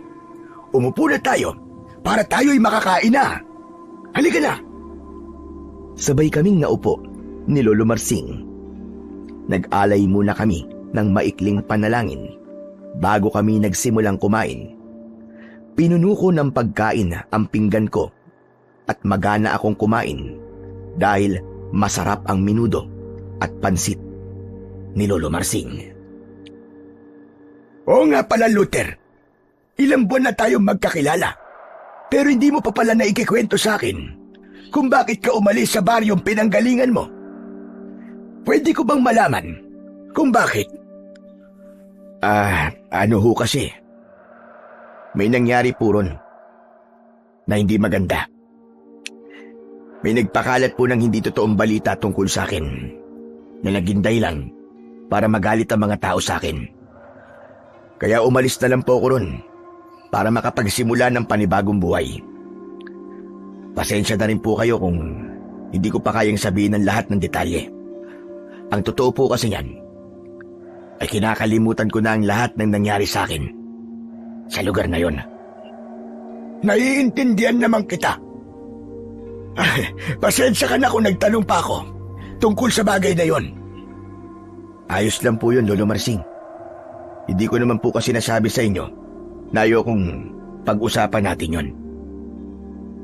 Umupo na tayo para tayo'y makakain na. Halika na! Sabay kaming naupo ni Lolo Marsing. Nag-alay muna kami ng maikling panalangin bago kami nagsimulang kumain. Pinuno ko ng pagkain ang pinggan ko at magana akong kumain dahil masarap ang minudo at pansit ni Lolo Marsing. Oo nga pala, Luther. Ilang buwan na tayong magkakilala. Pero hindi mo pa pala naikikwento sa akin kung bakit ka umalis sa baryong pinanggalingan mo. Pwede ko bang malaman kung bakit? Ano ho kasi? May nangyari po ron na hindi maganda. May nagpakalat po ng hindi totoong balita tungkol sa akin na naging dahilan para magalit ang mga tao sa akin. Kaya umalis na lang po ako ron para makapagsimula ng panibagong buhay. Pasensya na rin po kayo kung hindi ko pa kayang sabihin ang lahat ng detalye. Ang totoo po kasi yan ay kinakalimutan ko na ang lahat ng nangyari sa akin sa lugar na yon. Naiintindihan naman kita. Pasensya ka na kung nagtanong pa ako tungkol sa bagay na yon. Ayos lang po yun, Lolo Marsing. Hindi ko naman po kasi nasabi sa inyo na ayokong Pag-usapan natin yon.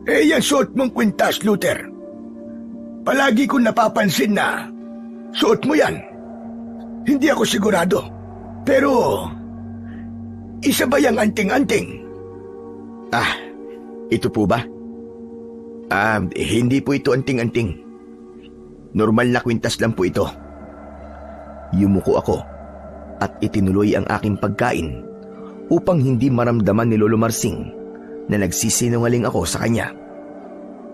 Yung suot mong kwintas, Luther. Palagi kong napapansin na suot mo yan. Hindi ako sigurado. Pero, isa ba yung anting-anting? Ito po ba? Hindi po ito anting-anting. Normal na kwintas lang po ito. Yumuko ako at itinuloy ang aking pagkain upang hindi maramdaman ni Lolo Marsing na nagsisinungaling ako sa kanya.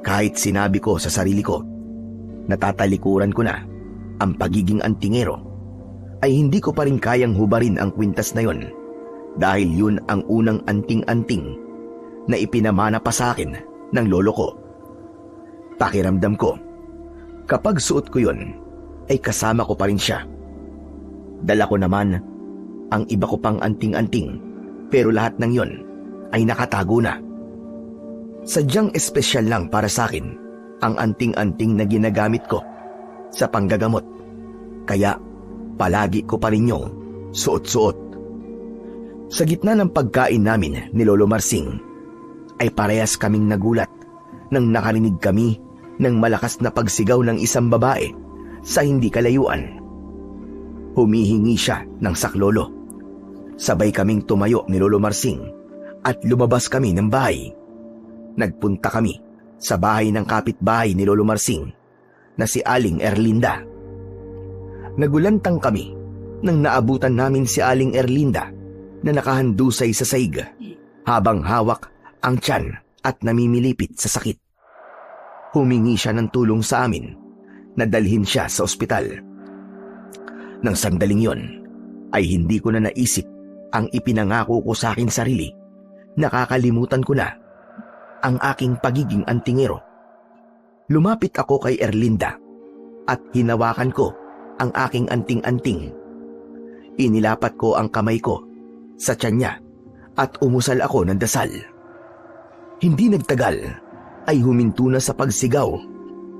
Kahit sinabi ko sa sarili ko, natatalikuran ko na ang pagiging antingero, ay hindi ko pa rin kayang hubarin ang kwintas na yon dahil yun ang unang anting-anting na ipinamana pa sa akin ng lolo ko. Pakiramdam ko, kapag suot ko yun, ay kasama ko pa rin siya. Dala ko naman ang iba ko pang anting-anting, pero lahat ng yon ay nakatago na. Sadyang espesyal lang para sa akin ang anting-anting na ginagamit ko sa panggagamot, kaya palagi ko pa rin yung suot-suot. Sa gitna ng pagkain namin ni Lolo Marsing, ay parehas kaming nagulat nang nakarinig kami ng malakas na pagsigaw ng isang babae sa hindi kalayuan. Humihingi siya ng saklolo. Sabay kaming tumayo ni Lolo Marsing at lumabas kami ng bahay. Nagpunta kami sa bahay ng kapitbahay ni Lolo Marsing na si Aling Erlinda. Nagulantang kami nang naabutan namin si Aling Erlinda na nakahandusay sa saig habang hawak ang tiyan at namimilipit sa sakit. Humingi siya ng tulong sa amin na dalhin siya sa ospital. Nang sandaling yon, ay hindi ko na naisip ang ipinangako ko sa aking sarili. Nakakalimutan ko na ang aking pagiging antingero. Lumapit ako kay Erlinda at hinawakan ko ang aking anting-anting. Inilapat ko ang kamay ko sa tiyan niya at umusal ako ng dasal. Hindi nagtagal ay huminto na sa pagsigaw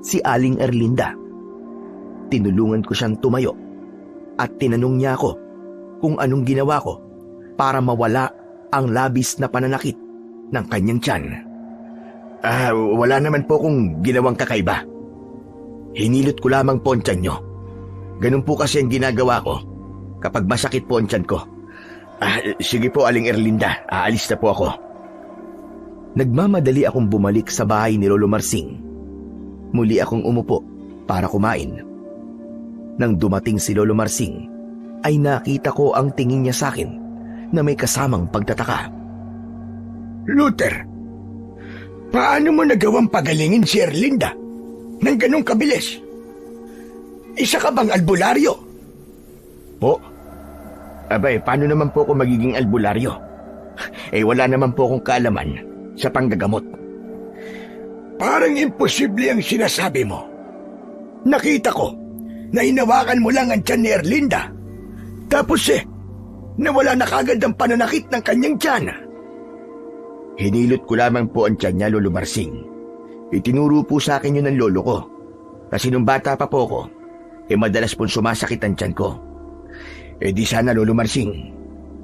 si Aling Erlinda. Tinulungan ko siyang tumayo at tinanong niya ako kung anong ginawa ko para mawala ang labis na pananakit ng kanyang tiyan. Wala naman po kong ginawang kakaiba. Hinilot ko lamang po ang tiyan nyo. Ganun po kasi ang ginagawa ko kapag masakit po ang tiyan ko. Sige po, Aling Erlinda, aalis na po ako. Nagmamadali akong bumalik sa bahay ni Lolo Marsing. Muli akong umupo para kumain. Nang dumating si Lolo Marsing, ay nakita ko ang tingin niya sa akin na may kasamang pagtataka. Luther, paano mo nagawang pagalingin si Erlinda ng ganong kabilis? Isa ka bang albularyo? Po? Abay, paano naman po ako magiging albularyo? Wala naman po akong kaalaman sa panggagamot. Parang imposible ang sinasabi mo. Nakita ko na hinawakan mo lang ang tiyan ni Erlinda. Tapos nawala na kagad ang pananakit ng kanyang tiyan. Hinilot ko lamang po ang tiyan niya, Lolo Marsing. Itinuro po sa akin yun ng lolo ko. Kasi nung bata pa po ako, madalas pong sumasakit ang tiyan ko. Di sana, Lolo Marsing,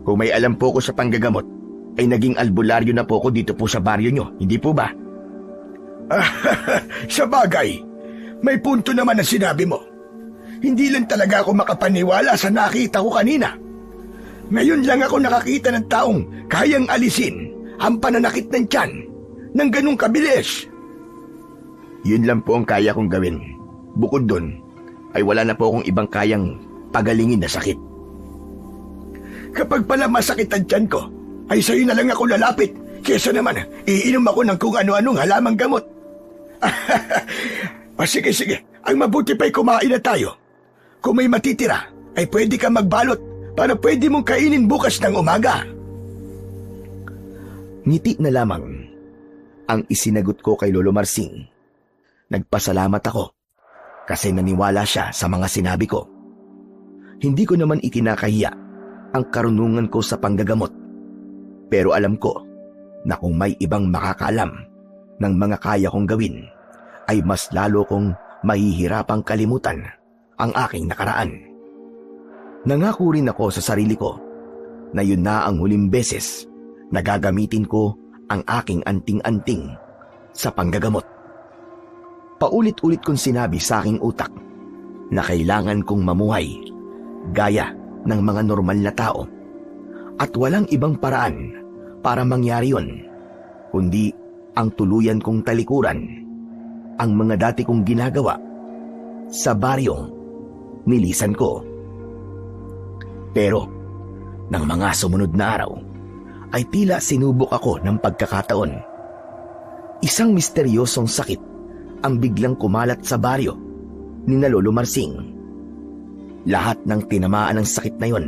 kung may alam po ko sa panggagamot, ay naging albularyo na po ako dito po sa baryo nyo, hindi po ba? Sa bagay, may punto naman ang sinabi mo. Hindi lang talaga ako makapaniwala sa nakita ko kanina. Ngayon lang ako nakakita ng taong kayang alisin ang pananakit ng tiyan ng ganung kabilis. Yun lang po ang kaya kong gawin. Bukod dun, ay wala na po akong ibang kayang pagalingin na sakit. Kapag pala masakit ang tiyan ko, ay sa'yo na lang ako lalapit kesa naman iinom ako ng kung ano-anong halamang gamot. Sige, ang mabuti pa'y kumain na tayo. Kung may matitira, ay pwede ka magbalot para pwede mong kainin bukas ng umaga. Ngiti na lamang ang isinagot ko kay Lolo Marsing. Nagpasalamat ako kasi naniwala siya sa mga sinabi ko. Hindi ko naman ikinakahiya ang karunungan ko sa panggagamot. Pero alam ko na kung may ibang makakaalam ng mga kaya kong gawin, ay mas lalo kong mahihirapang kalimutan ang aking nakaraan. Nangako rin ako sa sarili ko na yun na ang huling beses na gagamitin ko ang aking anting-anting sa panggagamot. Paulit-ulit kong sinabi sa aking utak na kailangan kong mamuhay gaya ng mga normal na tao at walang ibang paraan para mangyari yon kundi ang tuluyan kong talikuran ang mga dati kong ginagawa sa baryong nilisan ko. Pero ng mga sumunod na araw ay tila sinubok ako ng pagkakataon. Isang misteryosong sakit ang biglang kumalat sa baryo ni na Lolo Marsing. Lahat ng tinamaan ng sakit na yon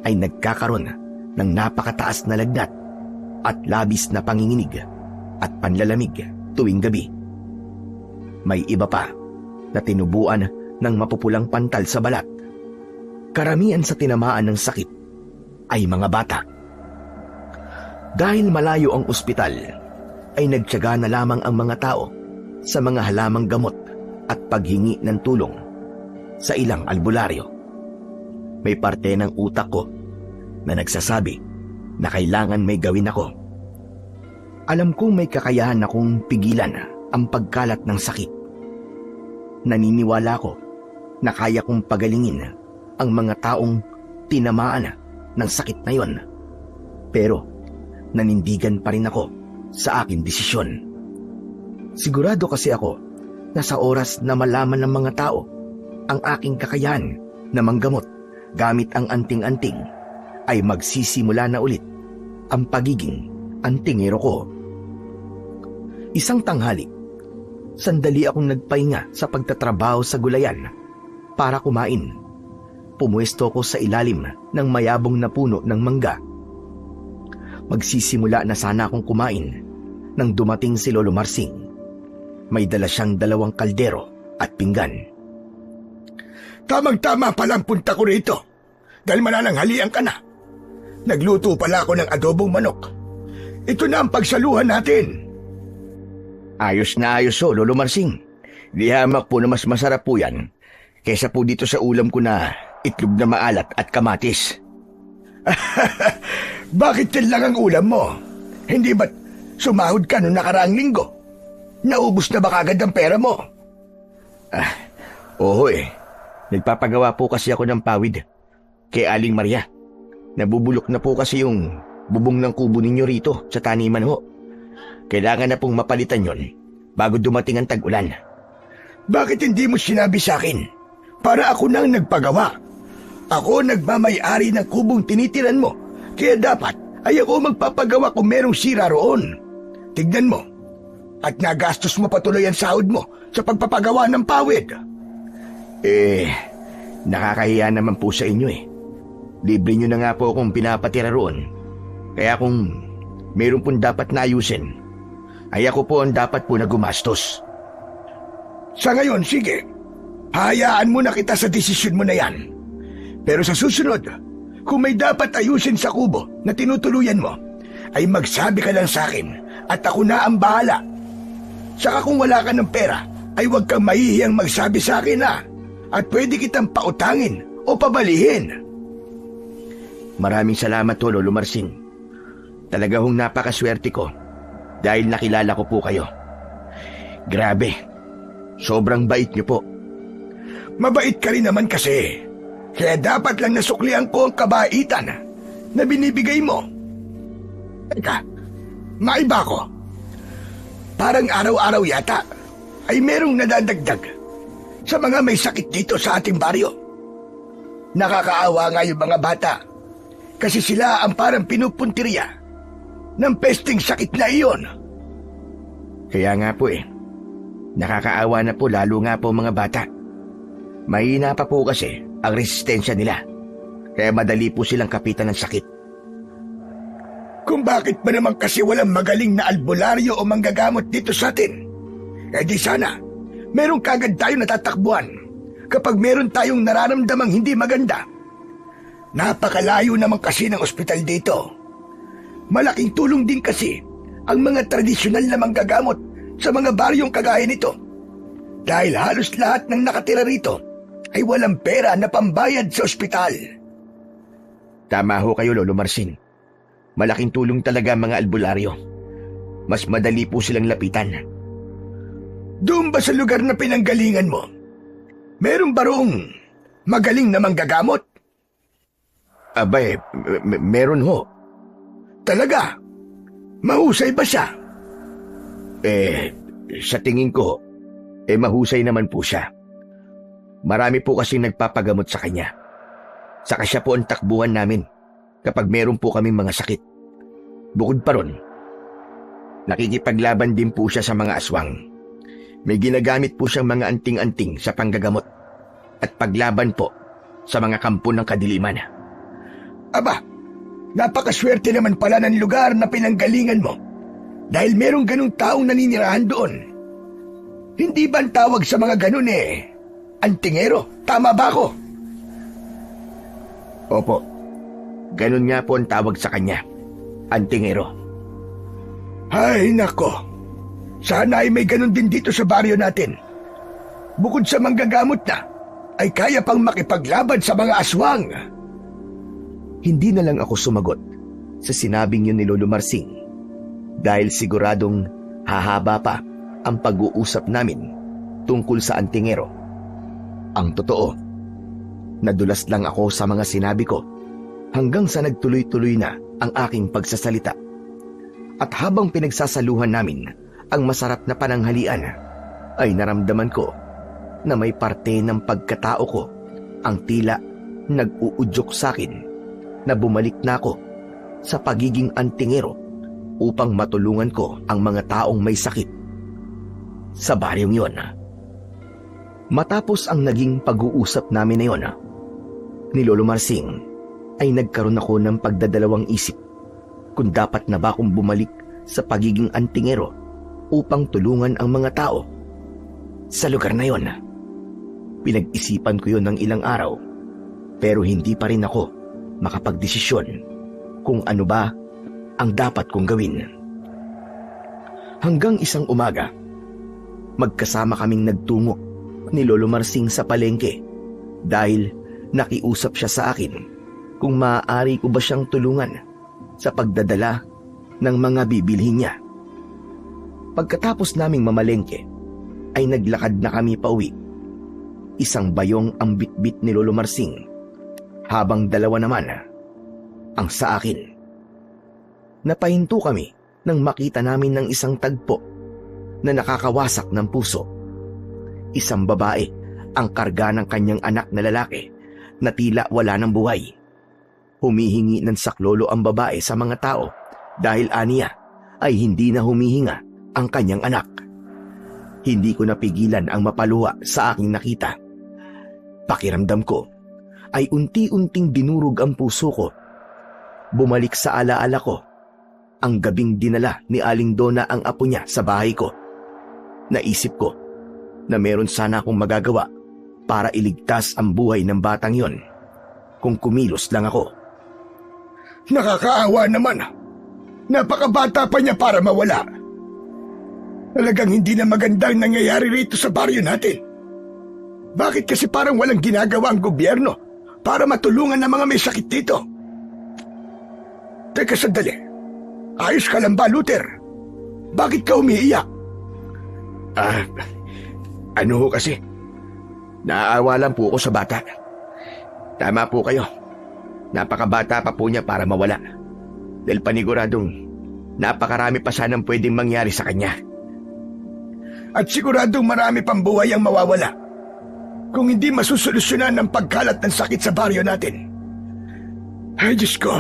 ay nagkakaroon ng napakataas na lagnat at labis na panginginig at panlalamig tuwing gabi. May iba pa na tinubuan ng mapupulang pantal sa balat. Karamihan sa tinamaan ng sakit ay mga bata. Dahil malayo ang ospital, ay nagtiyaga na lamang ang mga tao sa mga halamang gamot at paghingi ng tulong sa ilang albularyo. May parte ng utak ko na nagsasabi na kailangan may gawin ako. Alam kong may kakayahan akong pigilan ang pagkalat ng sakit. Naniniwala ko na kaya kong pagalingin ang mga taong tinamaan ng sakit na yon. Pero nanindigan pa rin ako sa aking desisyon. Sigurado kasi ako na sa oras na malaman ng mga tao ang aking kakayahan na manggamot gamit ang anting-anting, ay magsisimula na ulit ang pagiging antingero ko. Isang tanghali, sandali akong nagpahinga sa pagtatrabaho sa gulayan para kumain. Pumuesto ko sa ilalim ng mayabong na puno ng mangga. Magsisimula na sana akong kumain nang dumating si Lolo Marsing. May dala siyang 2 kaldero at pinggan. Tamang-tama pala ang punta ko rito dahil manananghalian ka na. Nagluto pala ako ng adobong manok. Ito na ang pagsaluhan natin. Ayos na ayos Lolo Marsing. Di hamak po na mas masarap po yan kesa po dito sa ulam ko na itlog na maalat at kamatis. Bakit yan lang ang ulam mo? Hindi ba't sumahod ka noong nakaraang linggo? Naubos na ba kagad ang pera mo? Oo Nagpapagawa po kasi ako ng pawid kay Aling Maria. Nabubulok na po kasi yung bubong ng kubo ninyo rito sa taniman ho. Kailangan na pong mapalitan yon bago dumating ang tag-ulan. Bakit hindi mo sinabi sa akin? Para ako nang nagpagawa. Ako nagmamay-ari ng kubong tinitiran mo. Kaya dapat ay ako magpapagawa kung merong sira roon. Tignan mo. At nagastos mo patuloy ang sahod mo sa pagpapagawa ng pawid. Nakakahiya naman po sa inyo Libre nyo na nga po akong pinapatira roon. Kaya kung meron pong dapat na ayusin, ay ako po ang dapat po na gumastos. Sa ngayon, sige. Hayaan mo na kita sa desisyon mo na yan. Pero sa susunod, kung may dapat ayusin sa kubo na tinutuluyan mo, ay magsabi ka lang sa akin at ako na ang bahala. Saka kung wala ka ng pera, ay huwag kang mahihiyang magsabi sa akin at pwede kitang pautangin o pabalihin. Maraming salamat po, Lolo Marsing. Talaga hong napakaswerte ko dahil nakilala ko po kayo. Grabe, sobrang bait niyo po. Mabait ka rin naman kasi. Kaya dapat lang nasuklian ko ang kabaitan na binibigay mo. Teka, maiba ko. Parang araw-araw yata ay merong nadadagdag sa mga may sakit dito sa ating baryo. Nakakaawa nga yung mga bata kasi sila ang parang pinupuntirya ng pesting sakit na iyon. Kaya nga po nakakaawa na po lalo nga po mga bata. Mahina pa po kasi ang resistensya nila, kaya madali po silang kapitan ng sakit. Kung bakit ba naman kasi walang magaling na albularyo o manggagamot dito sa atin? Di sana, meron kagad tayo natatakbuhan kapag meron tayong nararamdamang hindi maganda. Napakalayo naman kasi ng ospital dito. Malaking tulong din kasi ang mga tradisyonal na manggagamot sa mga baryong kagaya nito. Dahil halos lahat ng nakatira rito ay walang pera na pambayad sa ospital. Tama ho kayo, Lolo Marsing. Malaking tulong talaga ang mga albularyo. mas madali po silang lapitan. Doon ba sa lugar na pinanggalingan mo? Meron ba roong magaling na manggagamot? Abay, meron ho. Talaga? Mahusay ba siya? Sa tingin ko, mahusay naman po siya. Marami po kasi nagpapagamot sa kanya. Saka siya po ang takbuhan namin kapag meron po kaming mga sakit. Bukod pa ron, nakikipaglaban din po siya sa mga aswang. May ginagamit po siyang mga anting-anting sa panggagamot at paglaban po sa mga kampo ng kadiliman. Aba, napakaswerte naman pala ng lugar na pinanggalingan mo dahil merong ganung taong naninirahan doon. Hindi ba ang tawag sa mga ganun antingero? Tama ba ako? Opo, ganun nga po ang tawag sa kanya, antingero. Ay nako, sana ay may ganun din dito sa baryo natin. Bukod sa manggagamot na, ay kaya pang makipaglaban sa mga aswang. Hindi na lang ako sumagot sa sinabing yun ni Lolo Marsing dahil siguradong hahaba pa ang pag-uusap namin tungkol sa antingero. Ang totoo, nadulas lang ako sa mga sinabi ko hanggang sa nagtuloy-tuloy na ang aking pagsasalita. At habang pinagsasaluhan namin ang masarap na pananghalian, ay naramdaman ko na may parte ng pagkatao ko ang tila nag-uudyok sa akin na bumalik na ako sa pagiging antingero upang matulungan ko ang mga taong may sakit sa baryong yon. Matapos ang naging pag-uusap namin na yon ni Lolo Marsing, ay nagkaroon ako ng pagdadalawang isip kung dapat na ba akong bumalik sa pagiging antingero upang tulungan ang mga tao sa lugar na yon. Pinag-isipan ko yon ng ilang araw pero hindi pa rin ako makapagdesisyon kung ano ba ang dapat kong gawin. Hanggang isang umaga, magkasama kaming nagtungo ni Lolo Marsing sa palengke dahil nakiusap siya sa akin kung maaari ko ba siyang tulungan sa pagdadala ng mga bibilhin niya. Pagkatapos naming mamalengke, ay naglakad na kami pauwi. Isang bayong ang bitbit ni Lolo Marsing, habang dalawa naman ang sa akin. Napahinto kami nang makita namin ng isang tagpo na nakakawasak ng puso. Isang babae ang karga ng kanyang anak na lalaki na tila wala ng buhay. Humihingi ng saklolo ang babae sa mga tao dahil aniya ay hindi na humihinga ang kanyang anak. Hindi ko napigilan ang mapaluha sa aking nakita. Pakiramdam ko ay unti-unting dinurog ang puso ko. Bumalik sa alaala ko ang gabing dinala ni Aling Donna ang apo niya sa bahay ko. Naisip ko na meron sana akong magagawa para iligtas ang buhay ng batang yon kung kumilos lang ako. Nakakaawa naman. Napakabata pa niya para mawala. Talagang hindi na magandang nangyayari rito sa baryo natin. Bakit kasi parang walang ginagawa ang gobyerno para matulungan ng mga may sakit dito? Teka sandali. Ayos ka lang ba, Luther? Bakit ka umiiyak? Ano ho kasi? Naaawa lang po ako sa bata. Tama po kayo. Napakabata pa po niya para mawala. Dahil paniguradong napakarami pa sanang pwedeng mangyari sa kanya. At siguradong marami pang buhay ang mawawala kung hindi masusolusyonan ang pagkalat ng sakit sa baryo natin. Ay Diyos ko,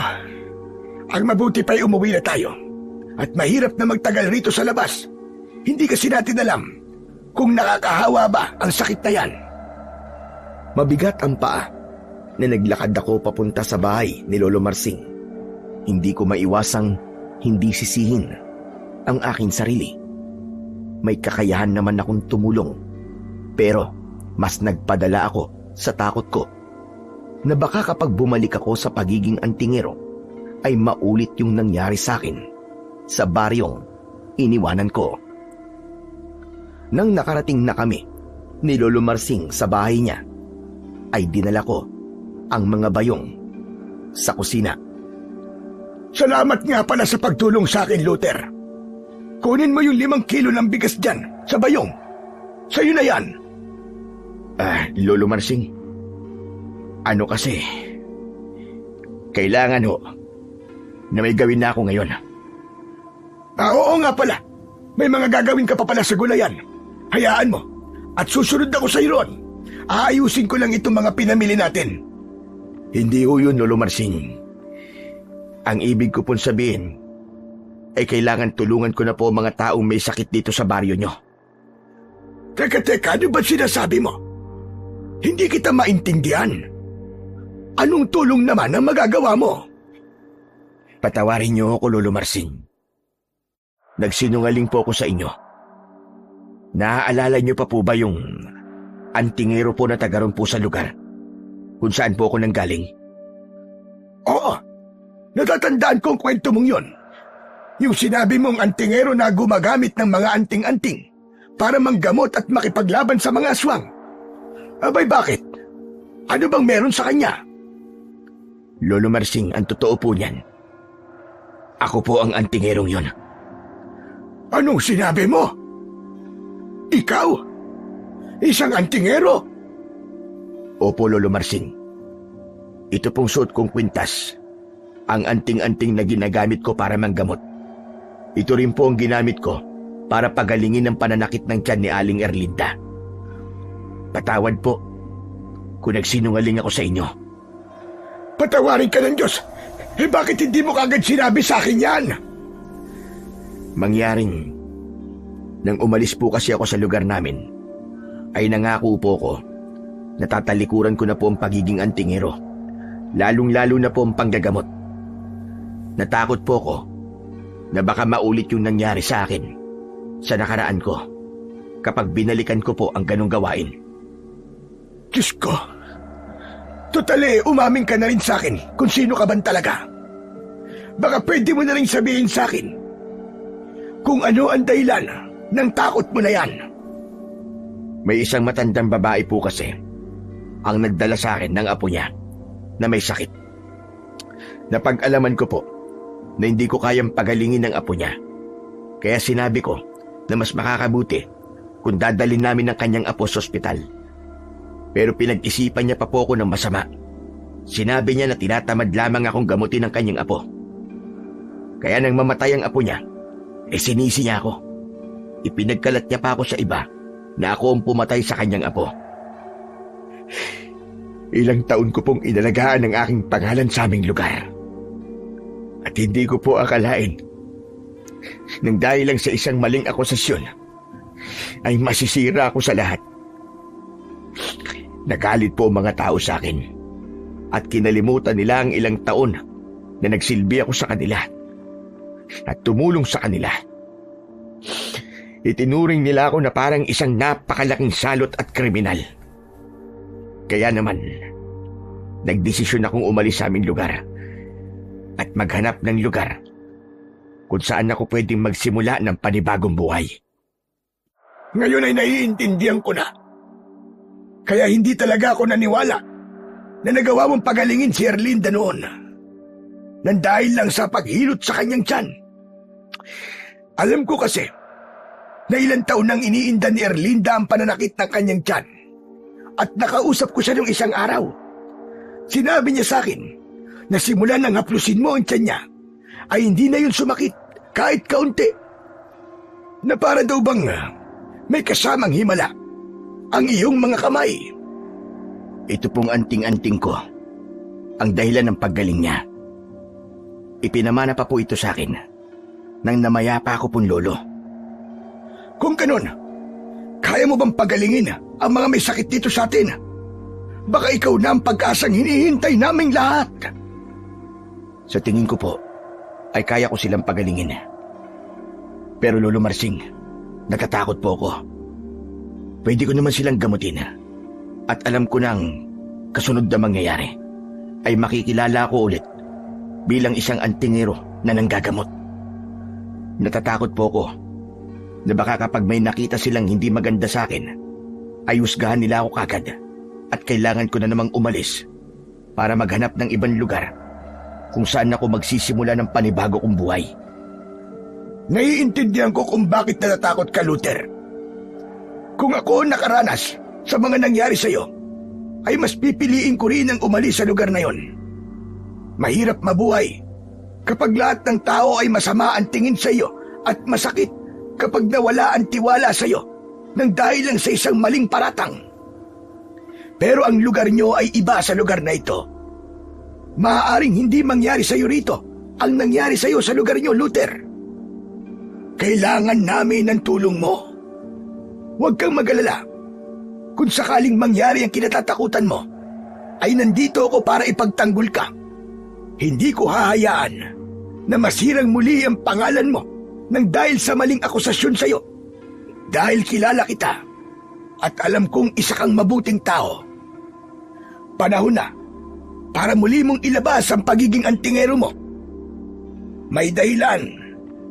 ang mabuti pa'y umuwi na tayo. At mahirap na magtagal rito sa labas. Hindi kasi natin alam kung nakakahawa ba ang sakit na yan. Mabigat ang paa na naglakad ako papunta sa bahay ni Lolo Marsing. Hindi ko maiwasang hindi sisihin ang aking sarili. May kakayahan naman akong tumulong, pero mas nagpadala ako sa takot ko na baka kapag bumalik ako sa pagiging antingero ay maulit yung nangyari sa akin sa baryong iniwanan ko. Nang nakarating na kami ni Lolo Marsing sa bahay niya, ay dinala ko ang mga bayong sa kusina. Salamat nga pala sa pagtulong sa akin, Luther. Kunin mo yung 5 kilo ng bigas dyan, sa bayong. Sa'yo na yan. Lolo Marsing, ano kasi, kailangan ho na may gawin na ako ngayon. Oo nga pala. May mga gagawin ka pa pala sa gulayan. Hayaan mo. At susunod ako sa ron. Aayusin ko lang itong mga pinamili natin. Hindi ho yun, Lolo Marsing. Ang ibig ko pong sabihin ay kailangan tulungan ko na po mga taong may sakit dito sa baryo nyo. Teka, ano ba sinasabi mo? Hindi kita maintindihan. Anong tulong naman ang magagawa mo? Patawarin niyo ako, Lolo Marsing. Nagsinungaling po ako sa inyo. Naaalala niyo pa po ba yung antingero po na taga ron po sa lugar kung saan po ako nanggaling? Oo, natatandaan ko ang kwento mong yon. Yung sinabi mong antingero na gumagamit ng mga anting-anting para manggamot at makipaglaban sa mga aswang. Abay, bakit? Ano bang meron sa kanya? Lolo Marsing, ang totoo po niyan, ako po ang antingerong yon. Anong sinabi mo? Ikaw? Isang antingero? Opo, Lolo Marsing. Ito pong suot kong kwintas, ang anting-anting na ginagamit ko para manggamot. Ito rin po ang ginamit ko para pagalingin ang pananakit ng tiyan ni Aling Erlinda. Patawad po kung nagsinungaling ako sa inyo. Patawarin ka ng Diyos. Bakit hindi mo kagad sinabi sa akin yan? Mangyaring, nang umalis po kasi ako sa lugar namin, ay nangako po ko na tatalikuran ko na po ang pagiging antingero, lalong-lalo na po ang panggagamot. Natakot po ko na baka maulit yung nangyari sa akin sa nakaraan ko kapag binalikan ko po ang ganong gawain. Diyos ko, totally umamin ka na rin sa akin kung sino ka ban talaga. Baka pwede mo na rin sabihin sa akin kung ano ang dahilan ng takot mo na yan. May isang matandang babae po kasi ang nagdala sa akin ng apo niya na may sakit. Napag-alaman ko po na hindi ko kayang pagalingin ng apo niya. Kaya sinabi ko na mas makakabuti kung dadalhin namin ang kanyang apo sa ospital. Pero pinag-isipan niya pa po ako ng masama. Sinabi niya na tinatamad lamang akong gamutin ang kanyang apo. Kaya nang mamatay ang apo niya, sinisi niya ako. Ipinagkalat niya pa ako sa iba na ako ang pumatay sa kanyang apo. Ilang taon ko pong inalagaan ang aking pangalan sa aming lugar. At hindi ko po akalain nang dahil lang sa isang maling akusasyon ay masisira ako sa lahat. Nagalit po ang mga tao sa akin at kinalimutan nila ang ilang taon na nagsilbi ako sa kanila at tumulong sa kanila. Itinuring nila ako na parang isang napakalaking salot at kriminal. Kaya naman, nagdesisyon akong umalis sa aming lugar at maghanap ng lugar kung saan ako pwedeng magsimula ng panibagong buhay. Ngayon ay naiintindihan ko na. Kaya hindi talaga ako naniwala na nagawa mong pagalingin si Erlinda noon. Nang dahil lang sa paghilot sa kanyang tiyan. Alam ko kasi na ilang taon nang iniinda ni Erlinda ang pananakit ng kanyang tiyan. At nakausap ko siya nung isang araw. Sinabi niya sa akin na simula nang haplusin mo ang tiyan niya, ay hindi na yun sumakit kahit kaunti. Na para daw bang may kasamang himala ang iyong mga kamay. Ito pong anting-anting ko ang dahilan ng paggaling niya. Ipinamana pa po ito sa akin nang namaya pa ako pong lolo. Kung ganun, kaya mo bang pagalingin ang mga may sakit dito sa atin? Baka ikaw na ang pag-asang hinihintay naming lahat. Sa tingin ko po, ay kaya ko silang pagalingin. Pero Lolo Marsing, natatakot po ako. Pwede ko naman silang gamutin. At alam ko nang kasunod na mangyayari ay makikilala ko ulit bilang isang antingero na nanggagamot. Natatakot po ako na baka kapag may nakita silang hindi maganda sa akin, ay husgahan nila ako kagad at kailangan ko na namang umalis para maghanap ng ibang lugar kung saan ako magsisimula ng panibago kong buhay. Naiintindihan ko kung bakit natatakot ka, Luther. Kung ako nakaranas sa mga nangyari sa'yo, ay mas pipiliin ko rin ang umalis sa lugar na yon. Mahirap mabuhay kapag lahat ng tao ay masama ang tingin sa iyo at masakit kapag nawala ang tiwala sa iyo nang dahil lang sa isang maling paratang. Pero ang lugar nyo ay iba sa lugar na ito. Maaaring hindi mangyari sa iyo rito ang nangyari sa iyo sa lugar nyo, Luther. Kailangan namin ng tulong mo. Huwag kang mag-alala. Kung sakaling mangyari ang kinatatakutan mo, ay nandito ako para ipagtanggol ka. Hindi ko hahayaan na masirang muli ang pangalan mo nang dahil sa maling akusasyon sa iyo. Dahil kilala kita at alam kong isa kang mabuting tao. Panahon na para muli mong ilabas ang pagiging antingero mo. May dahilan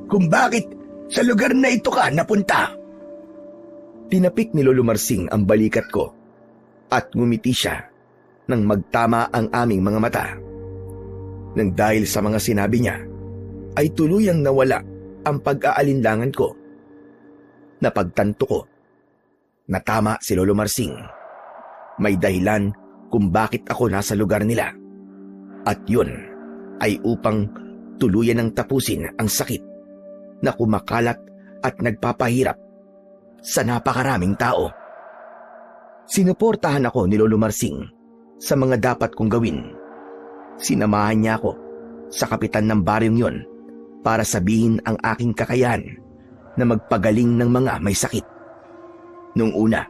kung bakit sa lugar na ito ka napunta. Tinapik ni Lolo Marsing ang balikat ko at ngumiti siya nang magtama ang aming mga mata. Nang dahil sa mga sinabi niya, ay tuluyang nawala ang pag-aalinlangan ko. Napagtanto ko na tama si Lolo Marsing. May dahilan kung bakit ako nasa lugar nila. At yun ay upang tuluyan ng tapusin ang sakit na kumakalat at nagpapahirap sa napakaraming tao. Sinuportahan ako ni Lolo Marsing sa mga dapat kong gawin. Sinamahan niya ako sa kapitan ng baryong yon para sabihin ang aking kakayahan na magpagaling ng mga may sakit. Nung una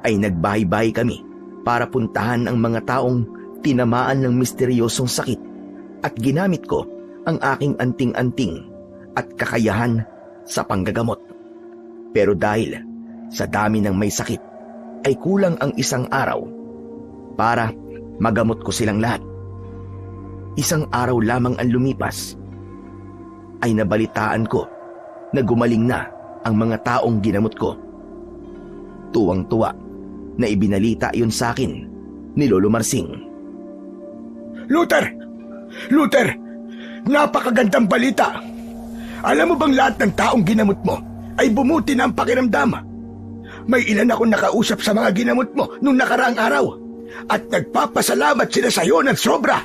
ay nagbahay-bahay kami para puntahan ang mga taong tinamaan ng misteryosong sakit at ginamit ko ang aking anting-anting at kakayahan sa panggagamot. Pero dahil sa dami ng may sakit, ay kulang ang isang araw para magamot ko silang lahat. Isang araw lamang ang lumipas, ay nabalitaan ko na gumaling na ang mga taong ginamot ko. Tuwang-tuwa na ibinalita yun sa akin ni Lolo Marsing. Luther! Luther! Napakagandang balita! Alam mo bang lahat ng taong ginamot mo ay bumuti na ang pakiramdam? May ilan akong nakausap sa mga ginamot mo nung nakaraang araw at nagpapasalamat sila sa iyo ng sobra.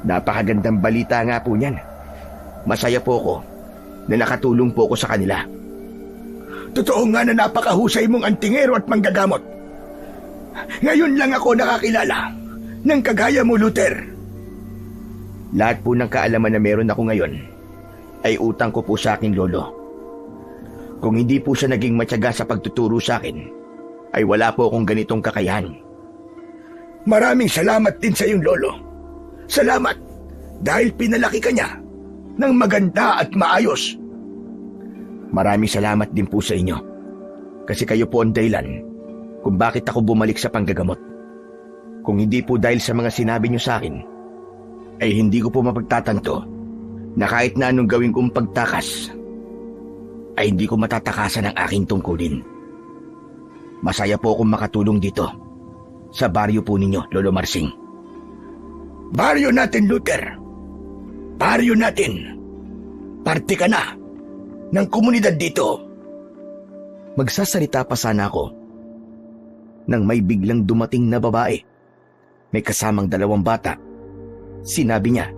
Napakagandang balita nga po niyan. Masaya po ako na nakatulong po ako sa kanila. Totoo nga na napakahusay mong antingero at manggagamot. Ngayon lang ako nakakilala ng kagaya mo, Luther. Lahat po ng kaalaman na meron ako ngayon ay utang ko po sa aking lolo. Kung hindi po siya naging matyaga sa pagtuturo sa akin, ay wala po akong ganitong kakayahan. Maraming salamat din sa iyong lolo. Salamat dahil pinalaki ka niya ng maganda at maayos. Maraming salamat din po sa inyo. Kasi kayo po ang dahilan kung bakit ako bumalik sa panggagamot. Kung hindi po dahil sa mga sinabi niyo sa akin, ay hindi ko po mapagtatanto na kahit na anong gawin kong pagtakas, ay hindi ko matatakasan ang aking tungkulin. Masaya po akong makatulong dito sa baryo po ninyo, Lolo Marsing. Baryo natin, Luther. Baryo natin. Parte ka na ng komunidad dito. Magsasalita pa sana ako nang may biglang dumating na babae. May kasamang 2 bata. Sinabi niya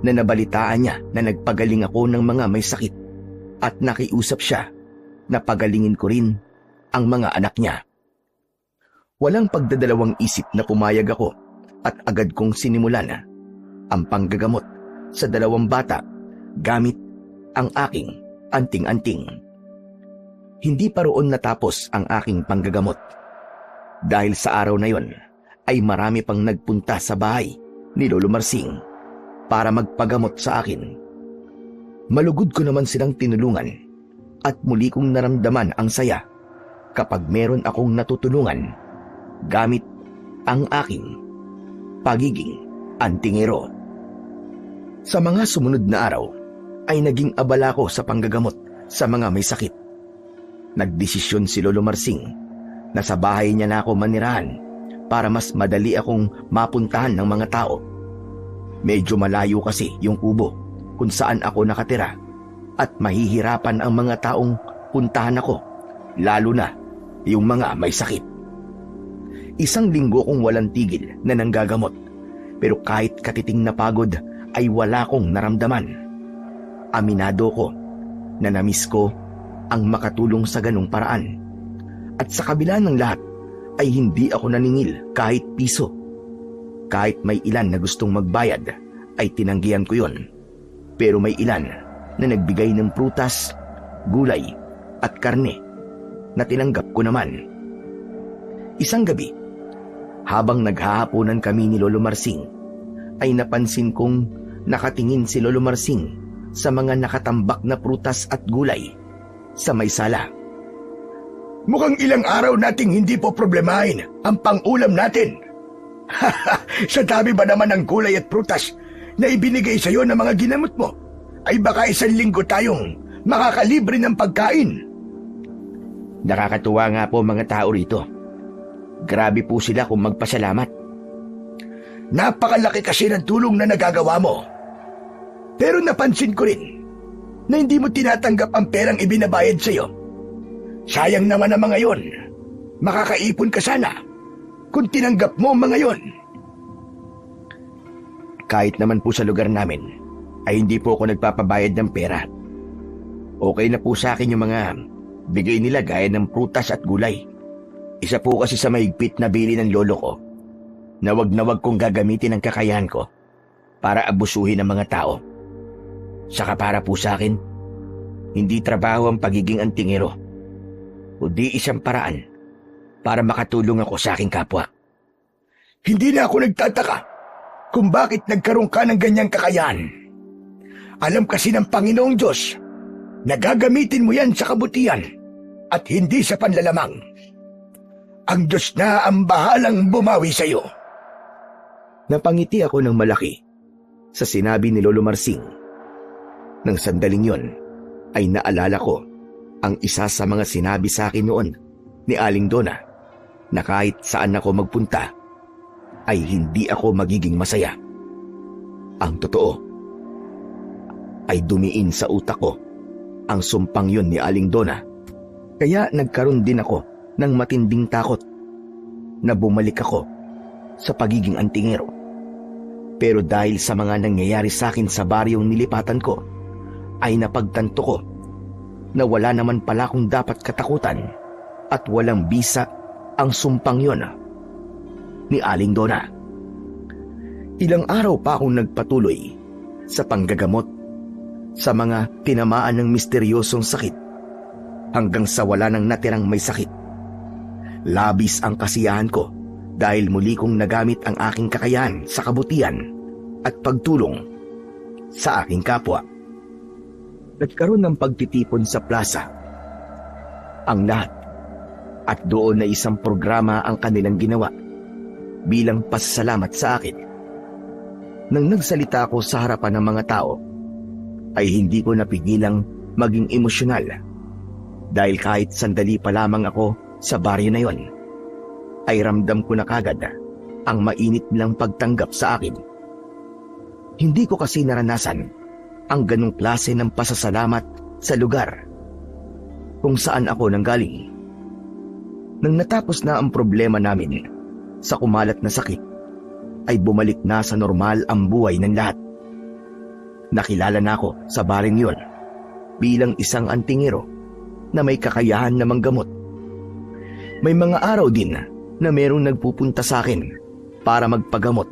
na nabalitaan niya na nagpagaling ako ng mga may sakit at nakiusap siya na pagalingin ko rin ang mga anak niya. Walang pagdadalawang isip na pumayag ako at agad kong sinimulan ang panggagamot sa 2 bata gamit ang aking anting-anting. Hindi pa roon natapos ang aking panggagamot. Dahil sa araw na yon ay marami pang nagpunta sa bahay ni Lolo Marsing para magpagamot sa akin. Malugod ko naman silang tinulungan at muli kong naramdaman ang saya kapag meron akong natutulungan gamit ang aking pagiging antingero. Sa mga sumunod na araw ay naging abala ko sa panggagamot sa mga may sakit. Nagdesisyon si Lolo Marsing na sa bahay niya na ako manirahan para mas madali akong mapuntahan ng mga tao. Medyo malayo kasi yung kubo kung saan ako nakatira at mahihirapan ang mga taong puntahan ako, lalo na yung mga may sakit. Isang linggo kong walang tigil na nanggagamot, pero kahit katiting na pagod ay wala kong naramdaman. Aminado ko na namiss ko ang makatulong sa ganung paraan. At sa kabila ng lahat ay hindi ako naningil kahit piso. Kahit may ilan na gustong magbayad ay tinanggihan ko yon. Pero may ilan na nagbigay ng prutas, gulay at karne na tinanggap ko naman. Isang gabi, habang naghahaponan kami ni Lolo Marsing, ay napansin kong nakatingin si Lolo Marsing sa mga nakatambak na prutas at gulay sa may sala. Mukhang ilang araw nating hindi po problemahin ang pang-ulam natin. Sa dami ba naman ng gulay at prutas na ibinigay sa iyo ng mga ginamot mo, ay baka isang linggo tayong makakalibre ng pagkain. Nakakatuwa nga po mga tao rito. Grabe po sila kung magpasalamat. Napakalaki kasi ng tulong na nagagawa mo. Pero napansin ko rin na hindi mo tinatanggap ang perang ibinabayad sa iyo. Sayang naman ang mga yon. Makakaipon ka sana kung tinanggap mo ang mga yon. Kahit naman po sa lugar namin, ay hindi po ako nagpapabayad ng pera. Okay na po sa akin yung mga bigay nila gaya ng prutas at gulay. Isa po kasi sa mahigpit na bili ng lolo ko na wag kong gagamitin ang kakayahan ko para abusuhin ang mga tao. Saka para po sa akin, hindi trabaho ang pagiging antingero, kundi isang paraan para makatulong ako sa aking kapwa. Hindi na ako nagtataka kung bakit nagkaroon ka ng ganyang kakayahan. Alam kasi ng Panginoong Diyos na gagamitin mo yan sa kabutihan at hindi sa panlalamang. Ang Diyos na ang bahalang bumawi sa iyo. Napangiti ako ng malaki sa sinabi ni Lolo Marsing. Nang sandaling yon, ay naalala ko ang isa sa mga sinabi sa akin noon ni Aling Donna na kahit saan ako magpunta, ay hindi ako magiging masaya. Ang totoo, ay dumiin sa utak ko ang sumpang yon ni Aling Donna. Kaya nagkaroon din ako ng matinding takot na bumalik ako sa pagiging antingero. Pero dahil sa mga nangyayari sa akin sa baryong nilipatan ko, ay napagtanto ko na wala naman pala akong dapat katakutan at walang bisa ang sumpang yon ni Aling Donna. Ilang araw pa akong nagpatuloy sa panggagamot sa mga tinamaan ng misteryosong sakit hanggang sa wala nang natirang may sakit. Labis ang kasiyahan ko dahil muli kong nagamit ang aking kakayahan sa kabutihan at pagtulong sa aking kapwa. Nagkaroon ng pagtitipon sa plaza ang lahat at doon na isang programa ang kanilang ginawa bilang pasasalamat sa akin. Nang nagsalita ako sa harapan ng mga tao, ay hindi ko napigilang maging emosyonal dahil kahit sandali pa lamang ako sa baryo na yon, ay ramdam ko na kagad ang mainit nilang pagtanggap sa akin. Hindi ko kasi naranasan ang ganong klase ng pasasalamat sa lugar kung saan ako nanggaling. Nang natapos na ang problema namin sa kumalat na sakit, ay bumalik na sa normal ang buhay ng lahat. Nakilala na ako sa baring yon bilang isang antingero na may kakayahan na manggamot. May mga araw din na merong nagpupunta sa akin para magpagamot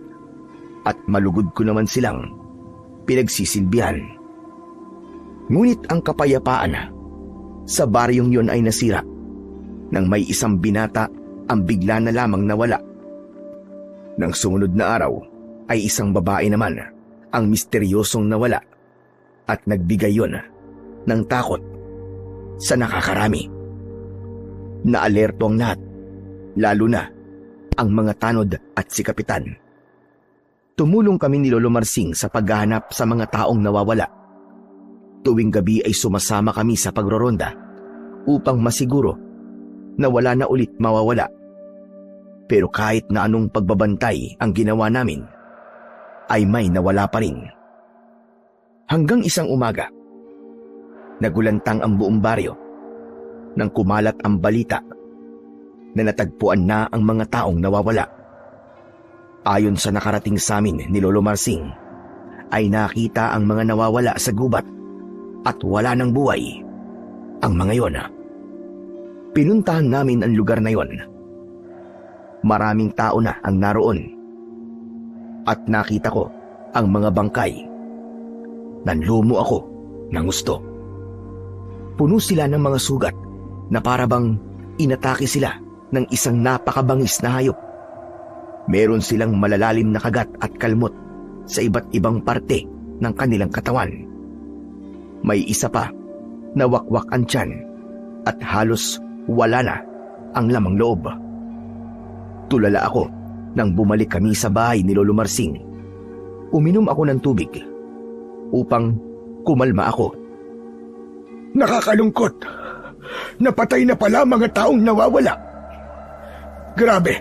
at malugod ko naman silang pinagsisilbihan. Ngunit ang kapayapaan sa baryong yon ay nasira nang may isang binata ang bigla na lamang nawala. Nang sumunod na araw ay isang babae naman ang misteryosong nawala at nagbigay yon ng takot sa nakakarami. Naalerto ang lahat, lalo na ang mga tanod at si Kapitan. Tumulong kami ni Lolo Marsing sa paghahanap sa mga taong nawawala. Tuwing gabi ay sumasama kami sa pagroronda upang masiguro na wala na ulit mawawala. Pero kahit na anong pagbabantay ang ginawa namin, ay may nawala pa rin. Hanggang isang umaga, nagulantang ang buong baryo nang kumalat ang balita na natagpuan na ang mga taong nawawala. Ayon sa nakarating sa amin ni Lolo Marsing, ay nakita ang mga nawawala sa gubat at wala ng buhay ang mga yon. Pinuntahan namin ang lugar na yon. Maraming tao na ang naroon at nakita ko ang mga bangkay. Nanlumo ako ng gusto. Puno sila ng mga sugat na parabang inatake sila ng isang napakabangis na hayop. Meron silang malalalim na kagat at kalmot sa iba't ibang parte ng kanilang katawan. May isa pa na wakwak ang tiyan at halos wala na ang lamang loob. Tulala ako nang bumalik kami sa bahay ni Lolo Marsing. Uminom ako ng tubig upang kumalma ako. Nakakalungkot. Napatay na pala mga taong nawawala. Grabe.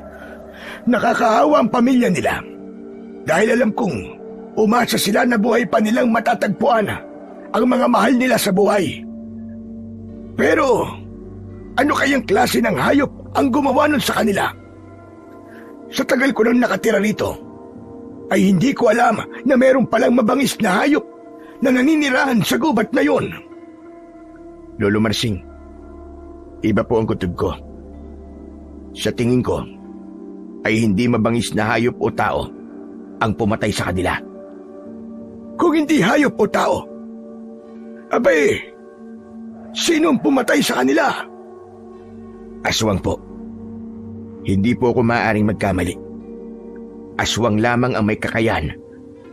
Nakakaawa ang pamilya nila. Dahil alam kong umasa sila na buhay pa nilang matatagpuan ang mga mahal nila sa buhay. Pero, ano kayang klase ng hayop ang gumawa nun sa kanila? Sa tagal ko nang nakatira rito, ay hindi ko alam na meron palang mabangis na hayop na naninirahan sa gubat na yon. Lolo Marsing, iba po ang kutob ko. Sa tingin ko, ay hindi mabangis na hayop o tao ang pumatay sa kanila. Kung hindi hayop o tao, abay, sino ang pumatay sa kanila? Aswang po. Hindi po ako maaaring magkamali. Aswang lamang ang may kakayahan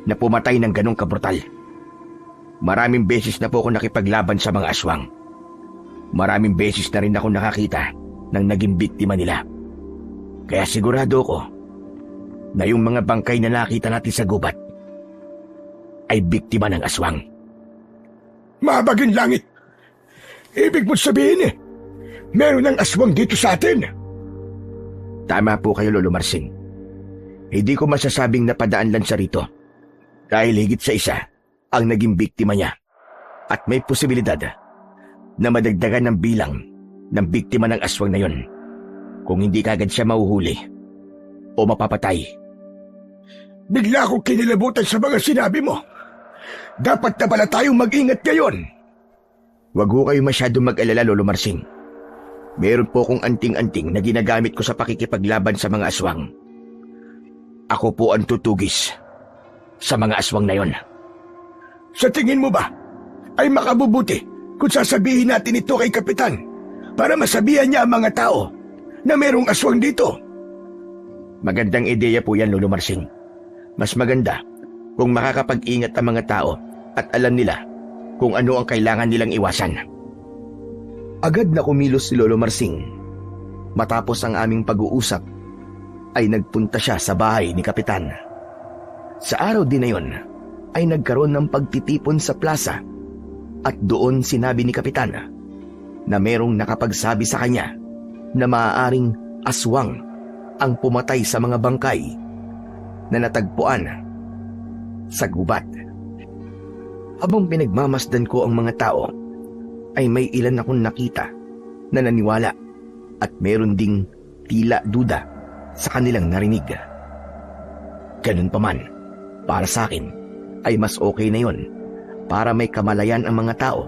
na pumatay ng ganong kabrutal. Maraming beses na po ako nakipaglaban sa mga aswang. Maraming beses na rin ako nakakita ng naging biktima nila. Kaya sigurado ko na yung mga bangkay na nakita natin sa gubat ay biktima ng aswang. Mabagin langit! Ibig mo sabihin meron ng aswang dito sa atin. Tama po kayo, Lolo Marsing. Hindi ko masasabing napadaan lang siya rito dahil higit sa isa ang naging biktima niya at may posibilidad na madagdagan ng bilang ng biktima ng aswang na yon kung hindi kagad siya mahuhuli o mapapatay. Bigla akong kinilabutan sa mga sinabi mo. Dapat na pala tayong mag-ingat ngayon. Huwag ho kayo masyadong mag-alala, Lolo Marsing. Meron po kong anting-anting na ginagamit ko sa pakikipaglaban sa mga aswang. Ako po ang tutugis sa mga aswang na yon. Sa tingin mo ba ay makabubuti kung sasabihin natin ito kay Kapitan para masabihan niya ang mga tao na merong aswang dito? Magandang ideya po yan, Lolo Marsing. Mas maganda kung makakapag-ingat ang mga tao at alam nila kung ano ang kailangan nilang iwasan. Agad na kumilos si Lolo Marsing. Matapos ang aming pag-uusap, ay nagpunta siya sa bahay ni Kapitan. Sa araw din na yon, ay nagkaroon ng pagtitipon sa plaza at doon sinabi ni Kapitan na merong nakapagsabi sa kanya na maaaring aswang ang pumatay sa mga bangkay na natagpuan sa gubat. Habang pinagmamasdan ko ang mga tao, ay may ilan akong nakita na naniwala at meron ding tila duda sa kanilang narinig. Ganun pa man, para sa akin ay mas okay na yon para may kamalayan ang mga tao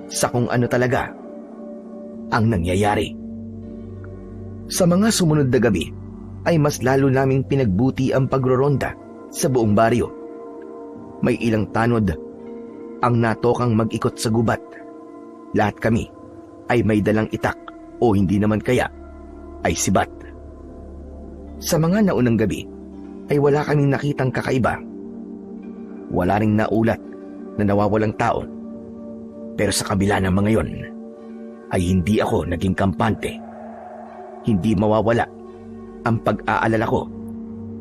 sa kung ano talaga ang nangyayari. Sa mga sumunod na gabi ay mas lalo naming pinagbuti ang pagroronda sa buong baryo. May ilang tanod ang natokang mag-ikot sa gubat. Lahat kami ay may dalang itak o hindi naman kaya ay sibat. Sa mga naunang gabi ay wala kaming nakitang kakaiba. Wala ring naulat na nawawalang tao. Pero sa kabila ng mga yon ay hindi ako naging kampante. Hindi mawawala ang pag-aalala ko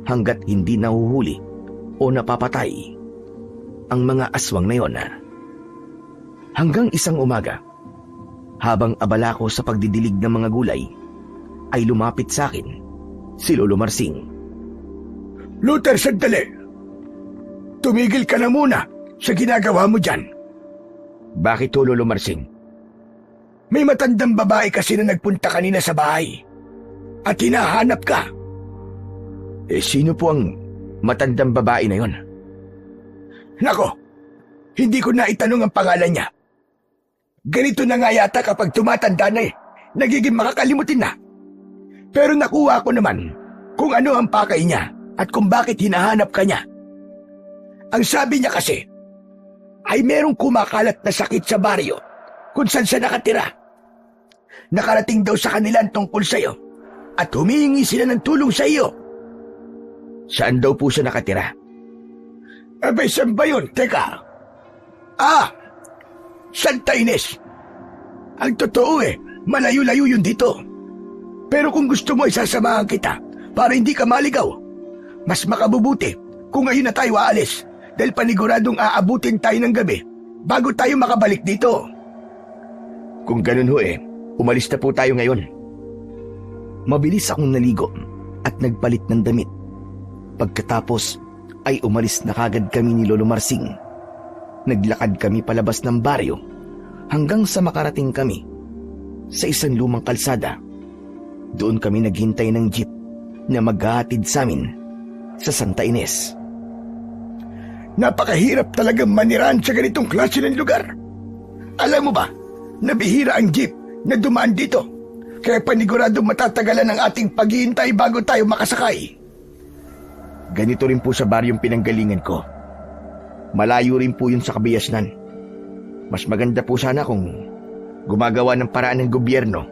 hanggat hindi nahuhuli o napapatay ang mga aswang na yon. Hanggang isang umaga, habang abala ko sa pagdidilig ng mga gulay, ay lumapit sa akin si Lolo Marsing. Luther, sandali! Tumigil ka na muna sa ginagawa mo dyan. Bakit ho, Lolo Marsing? May matandang babae kasi na nagpunta kanina sa bahay at hinahanap ka. Sino po ang matandang babae na yon? Nako, hindi ko na itanong ang pangalan niya. Ganito na nga yata kapag tumatanda na nagiging makakalimutin na. Pero nakuha ko naman kung ano ang pakay niya at kung bakit hinahanap ka niya. Ang sabi niya kasi, ay merong kumakalat na sakit sa baryo kung saan siya nakatira. Nakarating daw sa kanila ang tungkol sa'yo at humihingi sila ng tulong sa iyo. Saan daw po siya nakatira? Abay, saan ba yun? Teka. Santa Ines. Ang totoo malayo-layo yun dito. Pero kung gusto mo, isasamahan kita para hindi ka maligaw. Mas makabubuti kung ngayon na tayo aalis dahil paniguradong aabutin tayo ng gabi bago tayo makabalik dito. Kung ganun ho umalis na po tayo ngayon. Mabilis akong naligo at nagpalit ng damit. Pagkatapos ay umalis na kagad kami ni Lolo Marsing. Naglakad kami palabas ng baryo hanggang sa makarating kami sa isang lumang kalsada. Doon kami naghintay ng jeep na maghahatid sa amin sa Santa Ines. Napakahirap talagang manirahan sa ganitong klase ng lugar. Alam mo ba, nabihira ang jeep na dumaan dito. Kaya paniguradong matatagalan ang ating paghihintay bago tayo makasakay. Ganito rin po sa baryong pinanggalingan ko. Malayo rin po yun sa Kabayasnan. Mas maganda po sana kung gumagawa ng paraan ng gobyerno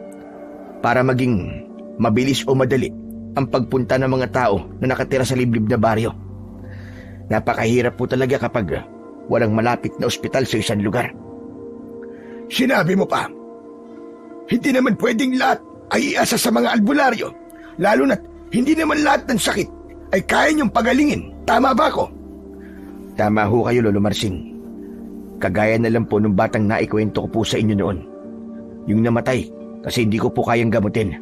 para maging mabilis o madali ang pagpunta ng mga tao na nakatira sa liblib na baryo. Napakahirap po talaga kapag walang malapit na ospital sa isang lugar. Sinabi mo pa, hindi naman pwedeng lahat ay iasa sa mga albularyo, lalo na't hindi naman lahat ng sakit ay kaya niyong pagalingin. Tama ba ako? Tama ho kayo, Lolo Marsing. Kagaya na lang po nung batang naikwento ko po sa inyo noon. Yung namatay kasi hindi ko po kayang gamutin.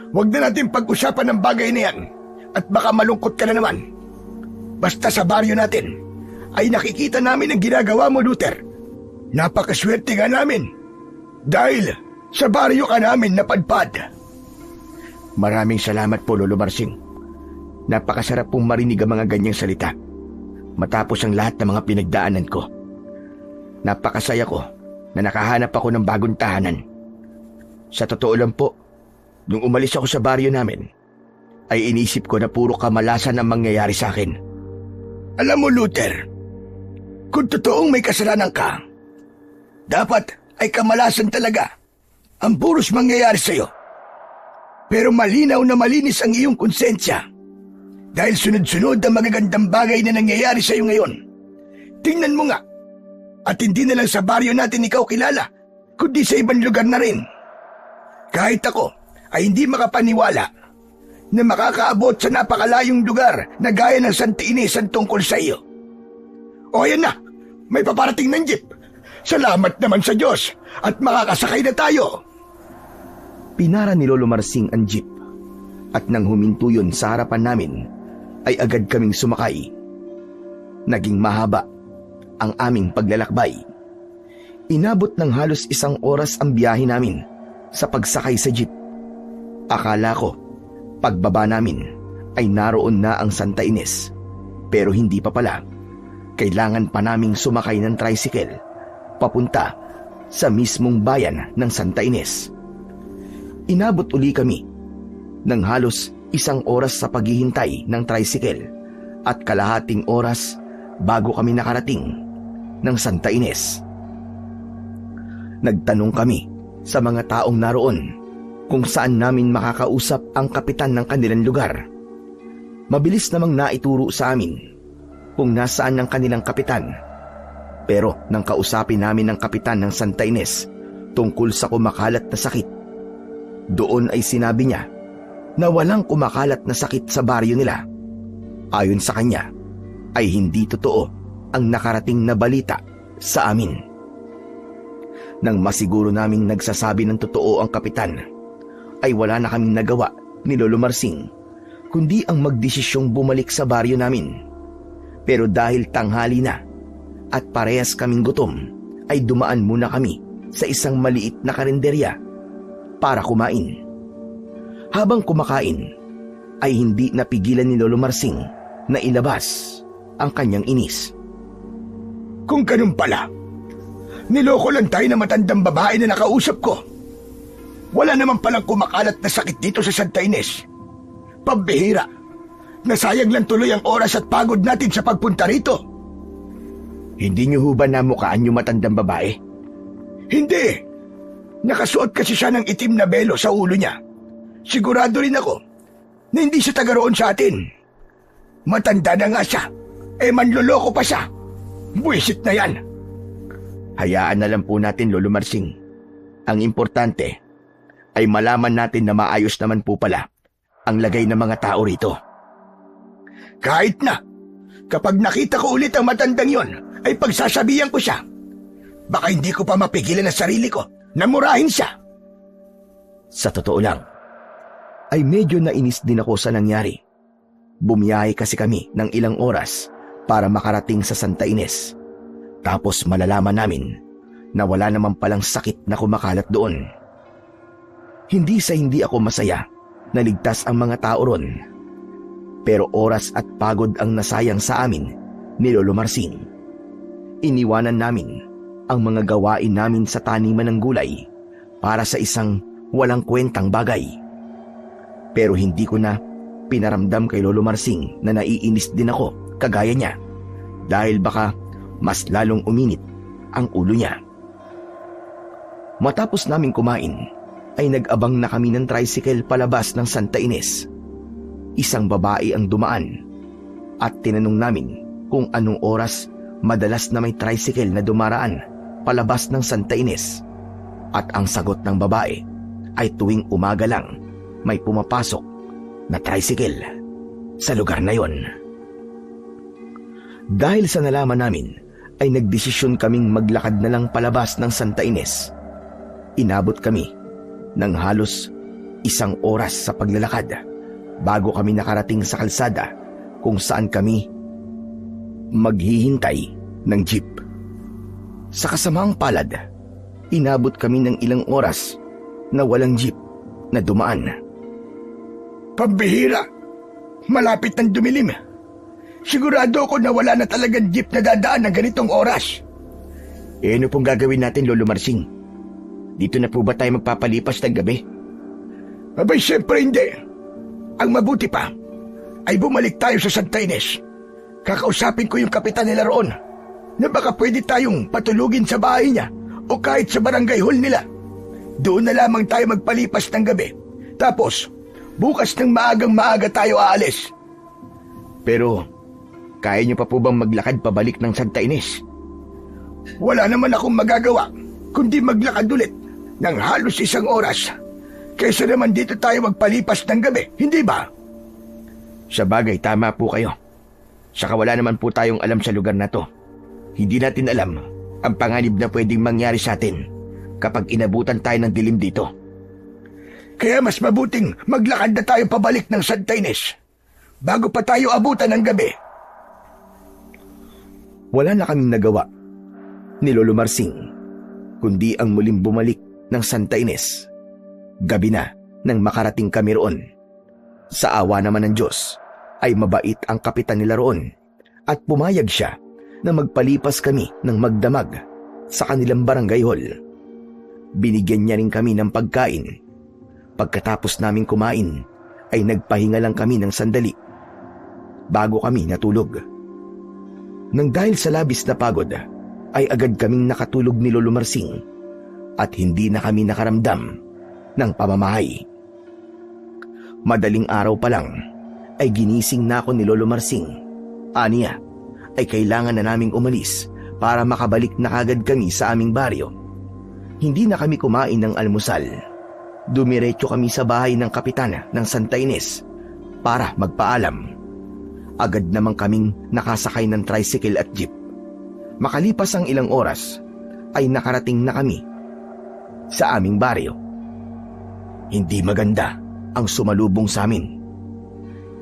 Huwag na natin pag-usapan ng bagay na yan at baka malungkot ka na naman. Basta sa baryo natin ay nakikita namin ang ginagawa mo, Luther. Napakaswerte nga namin dahil sa baryo ka namin napadpad. Maraming salamat po, Lolo Marsing. Napakasarap pong marinig ang mga ganyang salita matapos ang lahat ng mga pinagdaanan ko. Napakasaya ko na nakahanap ako ng bagong tahanan. Sa totoo lang po, nung umalis ako sa baryo namin, ay inisip ko na puro kamalasan ang mangyayari sa akin. Alam mo, Luther, kung totoong may kasalanan ka, dapat ay kamalasan talaga ang puros mangyayari sa'yo. Pero malinaw na malinis ang iyong konsensya dahil sunod-sunod ang magagandang bagay na nangyayari sa'yo ngayon. Tingnan mo nga, at hindi na lang sa baryo natin ikaw kilala, kundi sa ibang lugar na rin. Kahit ako ay hindi makapaniwala na makakaabot sa napakalayong lugar na gaya ng Santa Ines ang tungkol sa iyo. O ayan na, may paparating ng jeep. Salamat naman sa Diyos at makakasakay na tayo. Pinara ni Lolo Marsing ang jeep at nang huminto yun sa harapan namin, ay agad kaming sumakay. Naging mahaba ang aming paglalakbay. Inabot ng halos 1 oras ang biyahe namin sa pagsakay sa jeep. Akala ko, pagbaba namin ay naroon na ang Santa Ines. Pero hindi pa pala. Kailangan pa naming sumakay ng tricycle papunta sa mismong bayan ng Santa Ines. Inabot uli kami ng halos 1 oras sa paghihintay ng tricycle at kalahating oras bago kami nakarating ng Santa Ines. Nagtanong kami sa mga taong naroon kung saan namin makakausap ang kapitan ng kanilang lugar. Mabilis namang naituro sa amin kung nasaan ang kanilang kapitan. Pero nang kausapin namin ang kapitan ng Santa Ines tungkol sa kumakalat na sakit, doon ay sinabi niya na walang kumakalat na sakit sa baryo nila. Ayon sa kanya, ay hindi totoo ang nakarating na balita sa amin. Nang masiguro naming nagsasabi ng totoo ang kapitan, ay wala na kaming nagawa ni Lolo Marsing, kundi ang magdesisyong bumalik sa baryo namin. Pero dahil tanghali na, at parehas kaming gutom, ay dumaan muna kami sa isang maliit na karinderya para kumain. Habang kumakain, ay hindi napigilan ni Lolo Marsing na ilabas ang kanyang inis. Kung ganun pala, niloko lang tayo na matandang babae na nakausap ko. Wala naman palang kumakalat na sakit dito sa Santa Ines. Pambihira, nasayang lang tuloy ang oras at pagod natin sa pagpunta rito. Hindi niyo ho ba namukaan yung matandang babae? Hindi. Nakasuot kasi siya ng itim na belo sa ulo niya. Sigurado rin ako na hindi siya taga roon sa atin. Matanda na nga siya, manloloko pa siya. Buwisit na yan. Hayaan na lang po natin, Lolo Marsing. Ang importante ay malaman natin na maayos naman po pala ang lagay ng mga tao rito. Kahit na, kapag nakita ko ulit ang matandang yon, ay pagsasabihan ko siya. Baka hindi ko pa mapigilan ang sarili ko na murahin siya. Sa totoo lang, ay medyo nainis din ako sa nangyari. Bumiyahe kasi kami ng ilang oras para makarating sa Santa Ines. Tapos malalaman namin na wala naman palang sakit na kumakalat doon. Hindi sa hindi ako masaya na ligtas ang mga tao ron. Pero oras at pagod ang nasayang sa amin ni Lolo Marsing. Iniwanan namin ang mga gawain namin sa taniman ng gulay para sa isang walang kwentang bagay. Pero hindi ko na pinaramdam kay Lolo Marsing na naiinis din ako kagaya niya dahil baka mas lalong uminit ang ulo niya. Matapos naming kumain ay nag-abang na kami ng tricycle palabas ng Santa Ines. Isang babae ang dumaan at tinanong namin kung anong oras madalas na may tricycle na dumaraan palabas ng Santa Ines. At ang sagot ng babae ay tuwing umaga lang may pumapasok na tricycle sa lugar na yon. Dahil sa nalaman namin, ay nagdesisyon kaming maglakad na lang palabas ng Santa Ines. Inabot kami ng halos 1 oras sa paglalakad bago kami nakarating sa kalsada kung saan kami maghihintay ng jeep. Sa kasamaang palad, inabot kami ng ilang oras na walang jeep na dumaan. Pambihira, malapit ng dumilim. Sigurado ako na wala na talagang jeep na dadaan ng ganitong oras. Ano pong gagawin natin, Lolo Marsing? Dito na po ba tayo magpapalipas ng gabi? Abay, siyempre hindi. Ang mabuti pa ay bumalik tayo sa Santa Ines. Kakausapin ko yung kapitan nila roon na baka pwede tayong patulugin sa bahay niya o kahit sa barangay hall nila. Doon na lamang tayo magpalipas ng gabi. Tapos, bukas ng maagang-maaga tayo aalis. Pero, kaya niyo pa po bang maglakad pabalik ng Santa Ines? Wala naman akong magagawa kundi maglakad ulit ng halos 1 oras. Kaysa naman dito tayo magpalipas ng gabi, hindi ba? Sa bagay, tama po kayo. Saka wala naman po tayong alam sa lugar na to. Hindi natin alam ang panganib na pwedeng mangyari sa atin kapag inabutan tayo ng dilim dito. Kaya mas mabuting maglakad na tayo pabalik ng Santa Ines bago pa tayo abutan ng gabi. Wala na kaming nagawa ni Lolo Marsing kundi ang muling bumalik ng Santa Ines. Gabi na nang makarating kami roon. Sa awa naman ng Diyos ay mabait ang kapitan nila roon at pumayag siya na magpalipas kami ng magdamag sa kanilang barangay hall. Binigyan niya rin kami ng pagkain. Pagkatapos naming kumain ay nagpahinga lang kami ng sandali bago kami natulog. Nang dahil sa labis na pagod ay agad kaming nakatulog ni Lolo Marsing at hindi na kami nakaramdam ng pamamahay. Madaling araw pa lang ay ginising na ako ni Lolo Marsing. Aniya ay kailangan na naming umalis para makabalik na kagad kami sa aming baryo. Hindi na kami kumain ng almusal. Dumiretso kami sa bahay ng kapitan ng Santa Ines para magpaalam. Agad namang kaming nakasakay ng tricycle at jeep. Makalipas ang ilang oras ay nakarating na kami sa aming baryo. Hindi maganda ang sumalubong sa amin.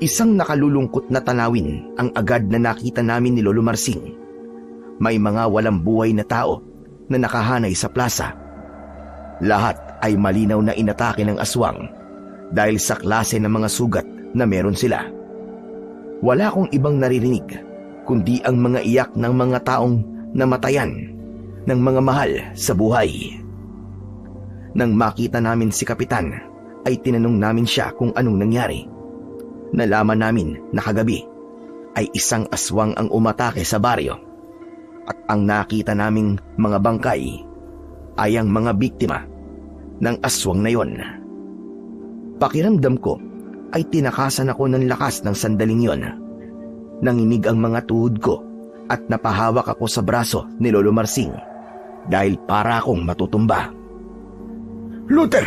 Isang nakalulungkot na tanawin ang agad na nakita namin ni Lolo Marsing. may mga walang buhay na tao na nakahanay sa plaza. Lahat ay malinaw na inatake ng aswang dahil sa klase ng mga sugat na meron sila. Wala akong ibang naririnig kundi ang mga iyak ng mga taong namatayan ng mga mahal sa buhay. Nang makita namin si Kapitan, ay tinanong namin siya kung anong nangyari. Nalaman namin na kagabi ay isang aswang ang umatake sa baryo at ang nakita naming mga bangkay ay ang mga biktima ng aswang na yon. Pakiramdam ko ay tinakasan ako ng lakas ng sandaling yon. Nanginig ang mga tuhod ko at napahawak ako sa braso ni Lolo Marsing dahil para akong matutumba. Luther,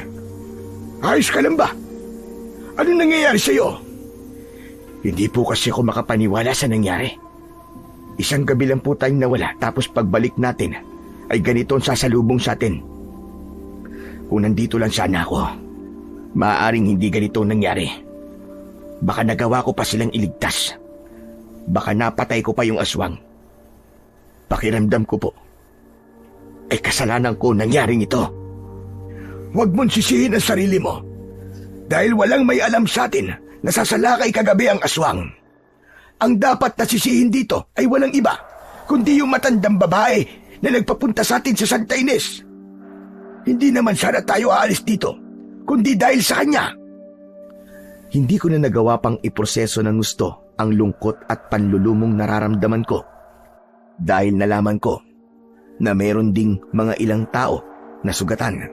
ayos ka lang ba? Ano nangyayari sa'yo? Hindi po kasi ako makapaniwala sa nangyari. Isang gabi lang po tayong nawala tapos pagbalik natin ay ganito ang sasalubong sa atin. Kung nandito lang sana ako, maaaring hindi ganito nangyari. Baka nagawa ko pa silang iligtas. Baka napatay ko pa yung aswang. Pakiramdam ko po, ay kasalanan ko nangyaring ito. Huwag mong sisihin ang sarili mo. Dahil walang may alam sa atin na sasalakay kagabi ang aswang. Ang dapat na sisihin dito ay walang iba, kundi yung matandang babae na nagpapunta sa atin sa Santa Ines. Hindi naman sana tayo aalis dito, kundi dahil sa kanya. Hindi ko na nagawa pang iproseso ng gusto ang lungkot at panlulumong nararamdaman ko dahil nalaman ko na meron ding mga ilang tao na sugatan.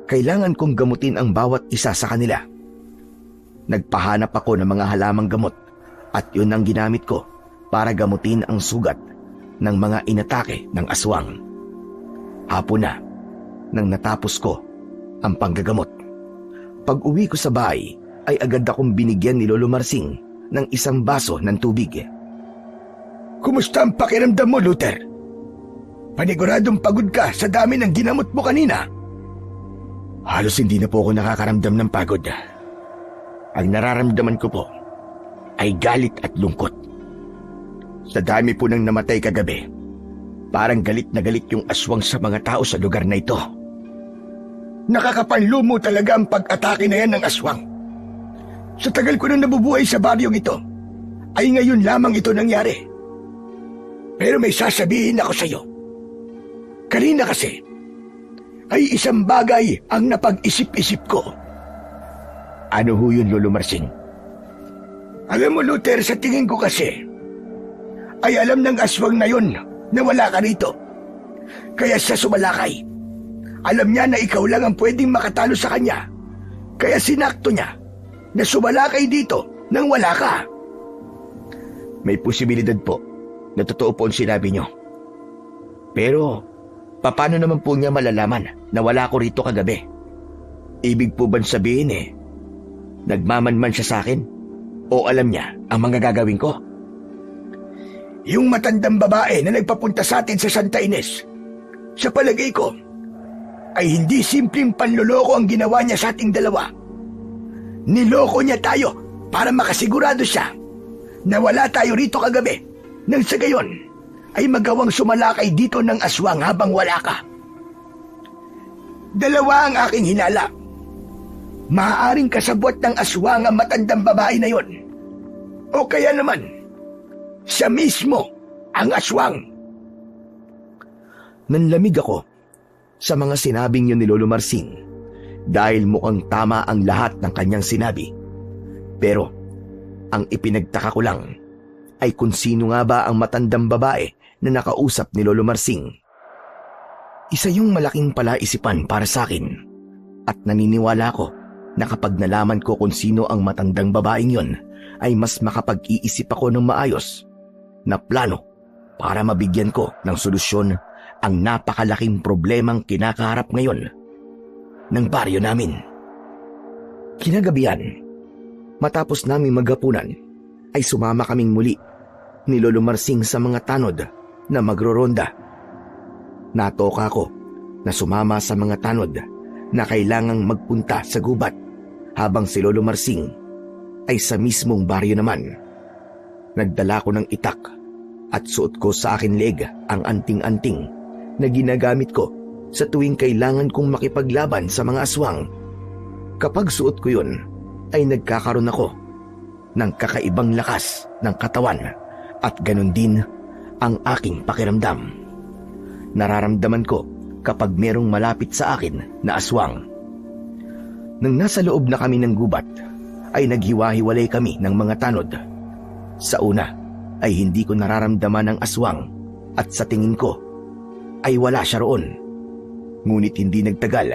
Kailangan kong gamutin ang bawat isa sa kanila. Nagpahanap ako ng mga halamang gamot at yun ang ginamit ko para gamutin ang sugat ng mga inatake ng aswang. Hapon na nang natapos ko ang panggagamot. Pag-uwi ko sa bahay ay agad akong binigyan ni Lolo Marsing ng isang baso ng tubig. Kumusta ang pakiramdam mo, Luther? Paniguradong pagod ka sa dami ng ginamot mo kanina. Halos hindi na po ako nakakaramdam ng pagod. Ang nararamdaman ko po ay galit at lungkot. Sa dami po ng namatay kagabi, parang galit na galit yung aswang sa mga tao sa lugar na ito. Nakakapanlumo talaga ang pag-atake na yan ng aswang. Sa tagal ko nang nabubuhay sa baryong ito, ay ngayon lamang ito nangyari. Pero may sasabihin ako sa iyo. Kanina kasi, ay isang bagay ang napag-isip-isip ko. Ano ho yun, Lolo Marsing? Alam mo, Luther, sa tingin ko kasi, ay alam ng aswang na yun na wala ka rito. Kaya siya sumalakay. Alam niya na ikaw lang ang pwedeng makatalo sa kanya. Kaya sinakto niya na sumalakay dito nang wala ka. May posibilidad po na totoo po ang sinabi niyo. Pero, paano naman po niya malalaman na wala ko rito kagabi? Ibig po bang sabihin nagmamanman siya sa akin? O alam niya ang mga gagawin ko? Yung matandang babae na nagpapunta sa atin sa Santa Ines, sa palagay ko, ay hindi simpleng panloloko ang ginawa niya sa ating dalawa. Niloko niya tayo para makasigurado siya na wala tayo rito kagabi, nang sa gayon ay magawang sumalakay dito ng aswang habang wala ka. Dalawa ang aking hinala. Maaaring kasabwat ng aswang ang matandang babae na yon. O kaya naman, siya mismo ang aswang. Nanlamig ako sa mga sinabing yun ni Lolo Marsing dahil mukhang tama ang lahat ng kanyang sinabi. Pero ang ipinagtaka ko lang ay kung sino nga ba ang matandang babae na nakausap ni Lolo Marsing. Isa yung malaking palaisipan para sa akin at naniniwala ko na kapag nalaman ko kung sino ang matandang babaeng yon ay mas makapag-iisip ako ng maayos na plano para mabigyan ko ng solusyon ang napakalaking problemang kinakaharap ngayon ng baryo namin. Kinagabihan, matapos namin maghapunan, ay sumama kaming muli ni Lolo Marsing sa mga tanod na magroronda. Natoka ko na sumama sa mga tanod na kailangang magpunta sa gubat habang si Lolo Marsing ay sa mismong baryo naman. Nagdala ko ng itak At suot ko sa akin leg ang anting-anting na ginagamit ko sa tuwing kailangan kong makipaglaban sa mga aswang. Kapag suot ko yun, ay nagkakaroon ako ng kakaibang lakas ng katawan at ganun din ang aking pakiramdam. Nararamdaman ko kapag merong malapit sa akin na aswang. Nang nasa loob na kami ng gubat, ay naghiwa-hiwalay kami ng mga tanod. Sa una ay hindi ko nararamdaman ang aswang at sa tingin ko ay wala siya roon. Ngunit hindi nagtagal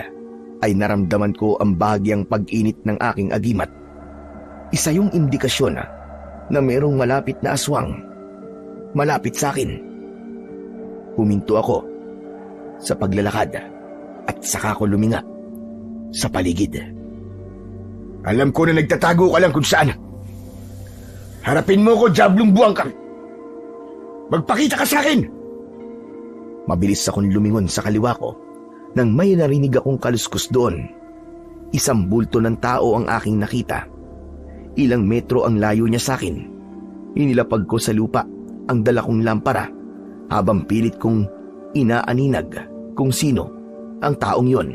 ay naramdaman ko ang bahagyang pag-init ng aking agimat. Isa yung indikasyon na merong malapit na aswang. Malapit sa akin. Huminto ako sa paglalakad at saka ko luminga sa paligid. Alam ko na nagtatago ka lang kung saan. Harapin mo ko, Diablong buwang ka. Magpakita ka sa akin! Mabilis akong lumingon sa kaliwa ko nang may narinig akong kaluskos doon. Isang bulto ng tao ang aking nakita. Ilang metro ang layo niya sa akin. Inilapag ko sa lupa ang dala kong lampara habang pilit kong inaaninag kung sino ang taong yon.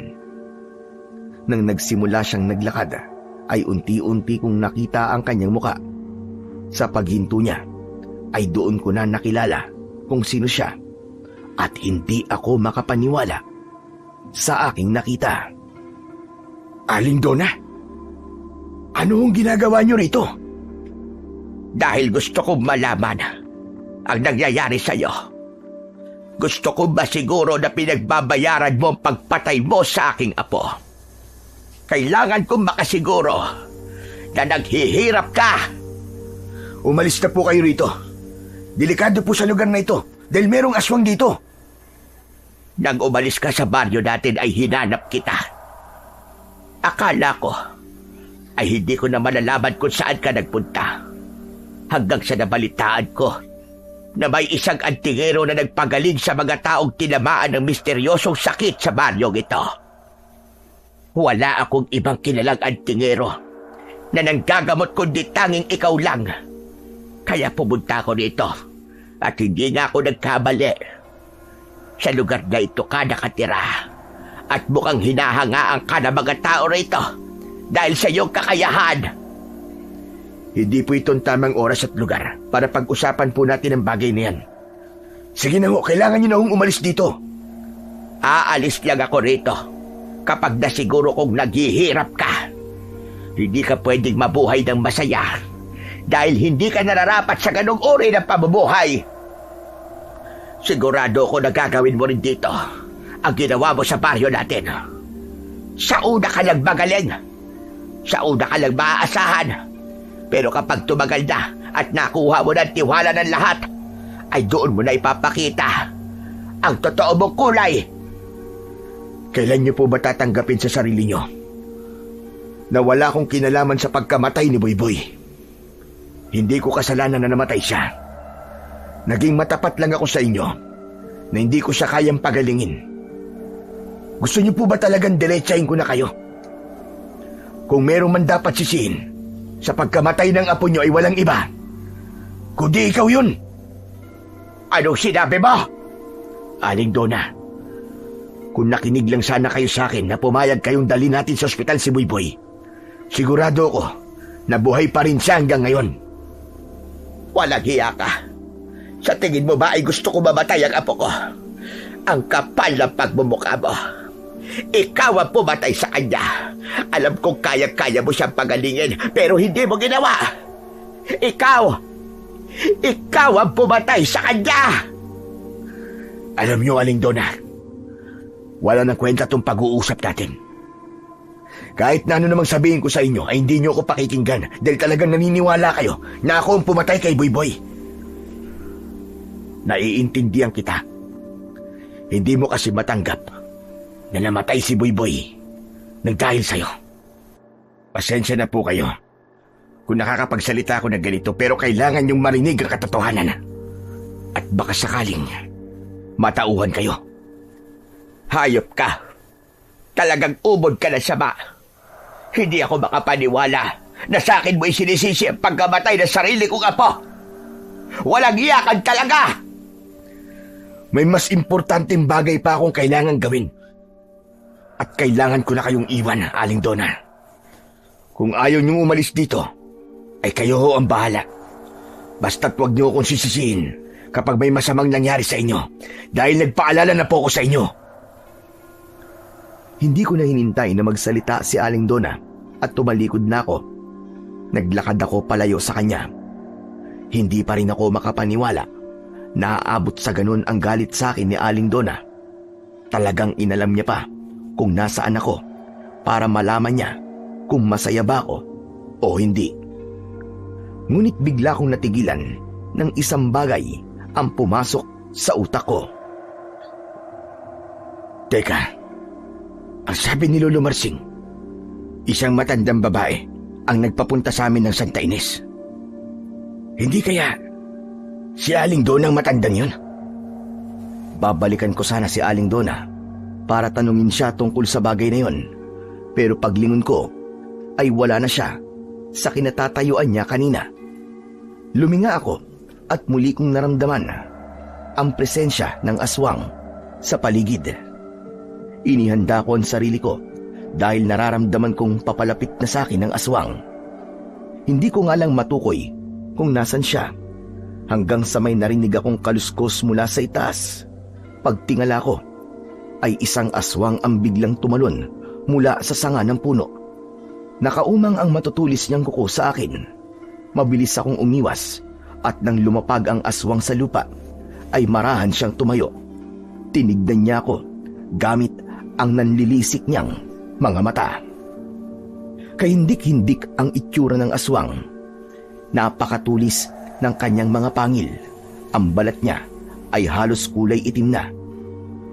Nang nagsimula siyang naglakad, ay unti-unti kong nakita ang kanyang muka. Sa paghinto niya, ay doon ko na nakilala kung sino siya at hindi ako makapaniwala sa aking nakita. Aling Donna, ano ang ginagawa niyo rito? Dahil gusto kong malaman ang nangyayari sa'yo. Gusto ko ba siguro na pinagbabayaran mo ang pagpatay mo sa aking apo? Kailangan kong makasiguro na naghihirap ka. Umalis na po kayo rito. Delikado po sa lugar na ito dahil merong aswang dito. Nang umalis ka sa baryo natin ay hinanap kita. Akala ko ay hindi ko na malalaman kung saan ka nagpunta. Hanggang sa nabalitaan ko na may isang antingero na nagpagaling sa mga taong tinamaan ng misteryosong sakit sa baryong ito. Wala akong ibang kilalang antingero na nanggagamot kundi tanging ikaw lang. Kaya pumunta ako rito at hindi nga ako nagkamali. Sa lugar na ito ka nakatira at mukhang hinahangaan ka ng mga tao rito dahil sa iyong kakayahan. Hindi po ito ang tamang oras at lugar para pag-usapan po natin ang bagay na yan. Sige na ho, kailangan niyo na hong umalis dito. Aalis lang ako rito kapag nasiguro kong naghihirap ka. Hindi ka pwedeng mabuhay ng masaya dahil hindi ka nararapat sa ganong uri ng pamumuhay. Sigurado ko na gagawin mo rin dito ang ginawa mo sa baryo natin. Sa una ka lang magaling. Sa una ka lang maaasahan. Pero kapag tumagal na at nakuha mo ng tiwala ng lahat, ay doon mo na ipapakita ang totoo mong kulay. Kailan niyo po ba tatanggapin sa sarili niyo na wala akong kinalaman sa pagkamatay ni Boyboy? Hindi ko kasalanan na namatay siya. Naging matapat lang ako sa inyo na hindi ko siya kayang pagalingin. Gusto niyo po ba talagang diretsahin ko na kayo? Kung meron man dapat sisihin sa pagkamatay ng apo niyo ay walang iba kundi ikaw yun. Anong sinabi mo? Aling Donna, kung nakinig lang sana kayo sa akin na pumayag kayong dali natin sa ospital si Boyboy, sigurado ko na buhay pa rin siya hanggang ngayon. Walang hiya ka. Sa tingin mo ba ay gusto ko mamatay ang apo ko? Ang kapal ng pagmumukha mo. Ikaw ang pumatay sa kanya. Alam kong kaya-kaya mo siyang pagalingin, pero hindi mo ginawa. Ikaw ang pumatay sa kanya. Alam niyo, Aling Donna, wala nang kwenta tong pag-uusap natin. Kahit na ano namang sabihin ko sa inyo ay hindi niyo ako pakikinggan dahil talagang naniniwala kayo na ako ang pumatay kay Boyboy. Naiintindihan kita. Hindi mo kasi matanggap na namatay si Boyboy nang dahil sa'yo. Pasensya na po kayo kung nakakapagsalita ako ng ganito, pero kailangan niyong marinig ang katotohanan. At baka sakaling matauhan kayo. Hayop ka. Talagang ubod ka na sama. Hindi ako makapaniwala na sa akin mo isinisisi ang pagkamatay ng sarili kong apo. Walang iyakan talaga! May mas importanteng bagay pa akong kailangan gawin. At kailangan ko na kayong iwan, Aling Donna. Kung ayaw niyong umalis dito, ay kayo ho ang bahala. Basta't huwag niyo akong sisisihin kapag may masamang nangyari sa inyo dahil nagpaalala na po ako sa inyo. Hindi ko na hinintay na magsalita si Aling Donna at tumalikod na ako. Naglakad ako palayo sa kanya. Hindi pa rin ako makapaniwala na aabot sa ganun ang galit sa akin ni Aling Donna. Talagang inalam niya pa kung nasaan ako para malaman niya kung masaya ba ako o hindi. Ngunit bigla kong natigilan ng isang bagay ang pumasok sa utak ko. Teka, ang sabi ni Lolo Marsing, isang matandang babae ang nagpapunta sa amin ng Santa Ines. Hindi kaya si Aling Donna ang matandang yun? Babalikan ko sana si Aling Donna para tanungin siya tungkol sa bagay na yon. Pero paglingon ko ay wala na siya sa kinatatayuan niya kanina. Luminga ako at muli kong naramdaman ang presensya ng aswang sa paligid. Inihanda ko ang sarili ko dahil nararamdaman kong papalapit na sa akin ang aswang. Hindi ko nga lang matukoy kung nasan siya hanggang sa may narinig akong kaluskos mula sa itaas. Pagtingala ko ay isang aswang ang biglang tumalon mula sa sanga ng puno. Nakaumang ang matutulis niyang kuko sa akin. Mabilis akong umiwas at nang lumapag ang aswang sa lupa ay marahan siyang tumayo. Tinignan niya ako gamit ang nanlilisik niyang mga mata. Kahindik-hindik ang itsura ng aswang. Napakatulis ng kanyang mga pangil. Ang balat niya ay halos kulay itim na.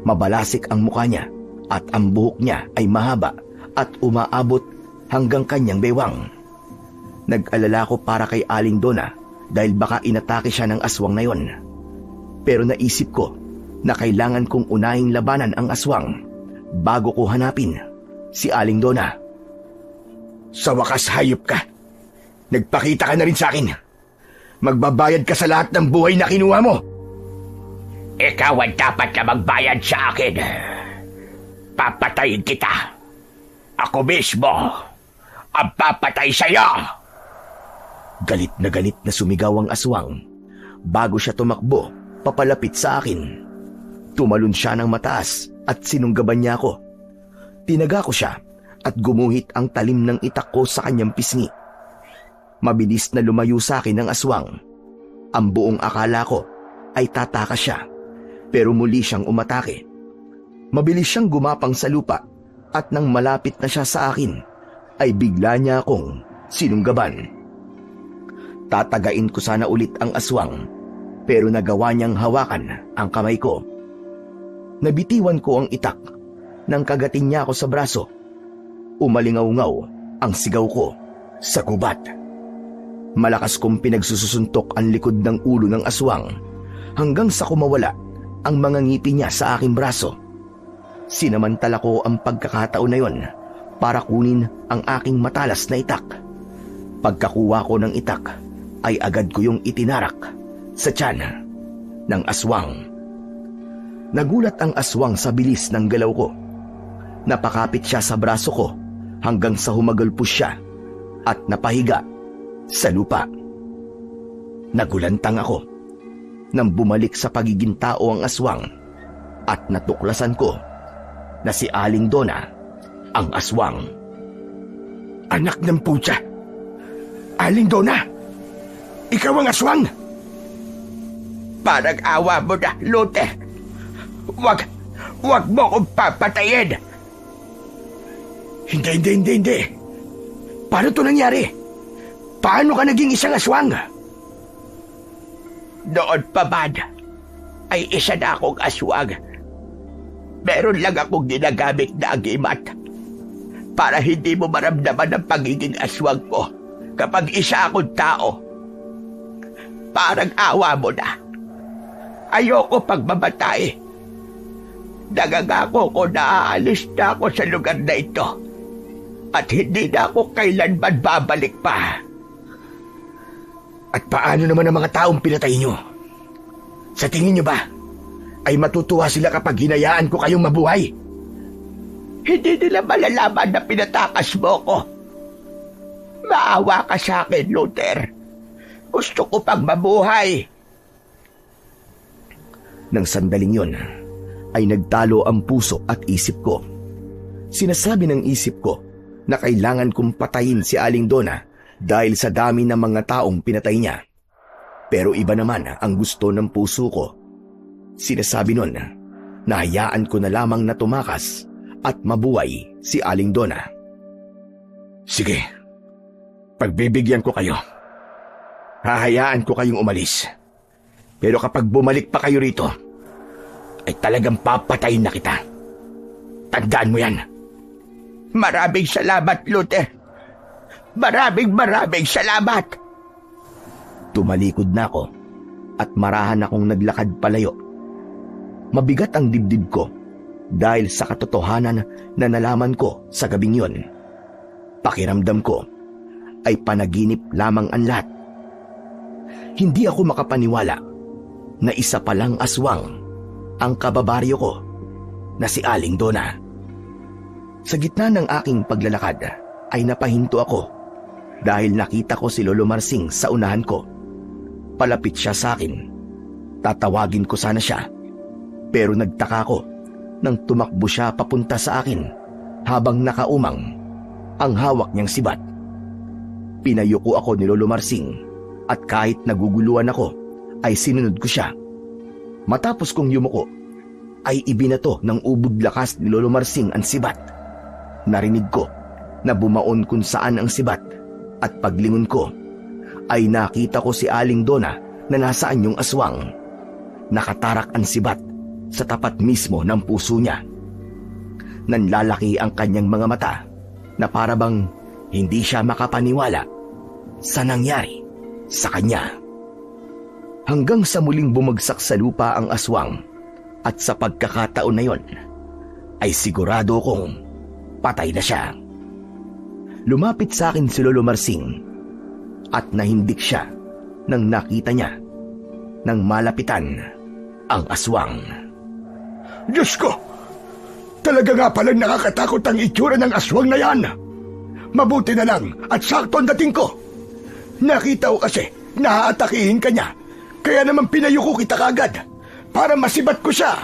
Mabalasik ang mukha niya at ang buhok niya ay mahaba at umaabot hanggang kanyang bewang. Nag-alala ko para kay Aling Donna dahil baka inatake siya ng aswang na yon. Pero naisip ko na kailangan kong unahing labanan ang aswang bago ko hanapin si Aling Donna. Sa wakas, hayop ka. Nagpakita ka na rin sa akin. Magbabayad ka sa lahat ng buhay na kinuha mo. Ikaw ang dapat na magbayad sa akin. Papatayin kita. Ako mismo ang papatay sa'yo. Galit na sumigaw ang aswang. Bago siya tumakbo, papalapit sa akin. Tumalon siya ng mataas at sinunggaban niya ako. Tinaga ko siya at gumuhit ang talim ng itak ko sa kanyang pisngi. Mabilis na lumayo sa akin ang aswang. Ang buong akala ko ay tatakas siya, pero muli siyang umatake. Mabilis siyang gumapang sa lupa at nang malapit na siya sa akin, ay bigla niya akong sinunggaban. Tatagain ko sana ulit ang aswang, pero nagawa niyang hawakan ang kamay ko. Nabitiwan ko ang itak nang kagatin niya ako sa braso. Umalingaw-ngaw ang sigaw ko sa gubat. Malakas kong pinagsusuntok ang likod ng ulo ng aswang hanggang sa kumawala ang mga ngipin niya sa aking braso. Sinamantala ko ang pagkakataon na yon para kunin ang aking matalas na itak. Pagkakuha ko ng itak, ay agad ko yung itinarak sa tiyan ng aswang. Nagulat ang aswang sa bilis ng galaw ko. Napakapit siya sa braso ko hanggang sa humagalpos siya at napahiga sa lupa. Nagulantang ako nang bumalik sa pagiging tao ang aswang at natuklasan ko na si Aling Donna ang aswang. Anak ng putya! Aling Donna! Ikaw ang aswang! Parang awa mo na, Lote. Wag mo akong papatayin. Hindi. Paano to nangyari? Paano ka naging isang aswang? Noon pa man, ay isa na akong aswang. Meron lang akong ginagamit na agimat para hindi mo maramdaman ang pagiging aswang ko kapag isa akong tao. Parang awa mo na. Ayoko pagmamatay. Nagangako ko na aalis na ako sa lugar na ito at hindi na ako kailanman babalik pa. At paano naman ang mga taong pinatay nyo? Sa tingin nyo ba, ay matutuwa sila kapag hinayaan ko kayong mabuhay? Hindi nila malalaman na pinatakas mo ko. Maawa ka sa akin, Luther. Gusto ko pang mabuhay. Nang sandaling yon, ay nagtalo ang puso at isip ko. Sinasabi ng isip ko na kailangan kong patayin si Aling Donna dahil sa dami ng mga taong pinatay niya. Pero iba naman ang gusto ng puso ko. Sinasabi nun na hayaan ko na lamang na tumakas at mabuhay si Aling Donna. Sige, pagbibigyan ko kayo. Hahayaan ko kayong umalis. Pero kapag bumalik pa kayo rito, ay talagang papatayin na kita. Tandaan mo yan. Maraming salamat, Luther. Maraming salamat. Tumalikod na ako at marahan akong naglakad palayo. Mabigat ang dibdib ko dahil sa katotohanan na nalaman ko sa gabing yon. Pakiramdam ko ay panaginip lamang ang lahat. Hindi ako makapaniwala na isa palang aswang ang kababaryo ko na si Aling Donna. Sa gitna ng aking paglalakad ay napahinto ako dahil nakita ko si Lolo Marsing sa unahan ko. Palapit siya sa akin. Tatawagin ko sana siya, pero nagtaka ko nang tumakbo siya papunta sa akin habang nakaumang ang hawak niyang sibat. Pinayuko ako ni Lolo Marsing at kahit naguguluhan ako ay sinunod ko siya. Matapos kong yumuko ay ibinato ng ubod lakas ni Lolo Marsing ang sibat. Narinig ko na bumaon kung saan ang sibat at paglingon ko ay nakita ko si Aling Donna na nasa anyong aswang. Nakatarak ang sibat sa tapat mismo ng puso niya. Nanlalaki ang kanyang mga mata na parabang hindi siya makapaniwala sa nangyari sa kanya. Hanggang sa muling bumagsak sa lupa ang aswang at sa pagkakataon na yon ay sigurado kong patay na siya. Lumapit sa akin si Lolo Marsing at nahindik siya nang nakita niya nang malapitan ang aswang. Diyos ko! Talaga nga palang nakakatakot ang itsura ng aswang na yan. Mabuti na lang at sakto ang dating ko. Nakita ko kasi na haatakihin ka niya, kaya naman pinayuko kita kagad para masibat ko siya.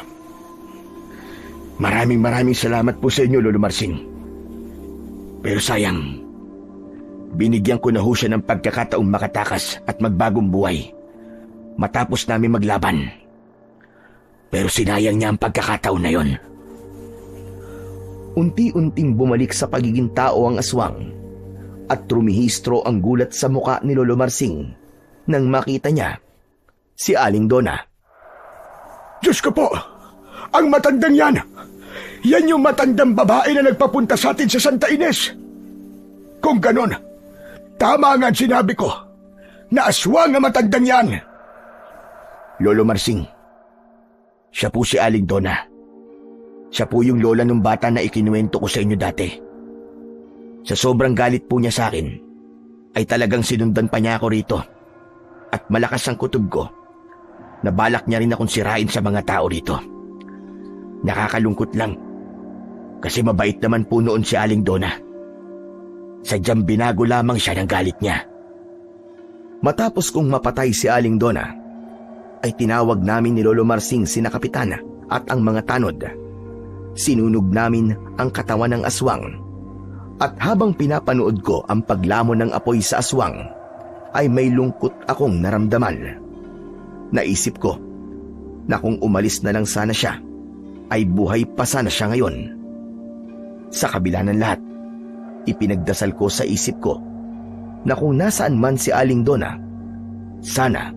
Maraming salamat po sa inyo, Lolo Marsing. Pero sayang, binigyan ko na ho siya ng pagkakataong makatakas at magbagong buhay matapos namin maglaban. Pero sinayang niya ang pagkakataon na yon. Unti-unting bumalik sa pagiging tao ang aswang at trumihistro ang gulat sa muka ni Lolo Marsing nang makita niya si Aling Donna. Diyos ko po! Ang matandang yan! Yan yung matandang babae na nagpapunta sa atin sa Santa Ines. Kung ganon, tama nga ang sinabi ko na aswang ang matandang yan. Lolo Marsing, siya po si Aling Donna. Siya po yung lola ng bata na ikinuwento ko sa inyo dati. Sa sobrang galit po niya sa akin, ay talagang sinundan pa niya ako rito. At malakas ang kutob ko, na balak niya rin akong sirain sa mga tao rito. Nakakalungkot lang, kasi mabait naman po noon si Aling Donna. Sadyang binago lamang siya ng galit niya. Matapos kong mapatay si Aling Donna, ay tinawag namin ni Lolo Marsing sina Kapitana at ang mga tanod. Sinunog namin ang katawan ng aswang. At habang pinapanood ko ang paglamon ng apoy sa aswang, ay may lungkot akong naramdaman. Naisip ko na kung umalis na lang sana siya, ay buhay pa sana siya ngayon. Sa kabila ng lahat, ipinagdasal ko sa isip ko na kung nasaan man si Aling Donna, sana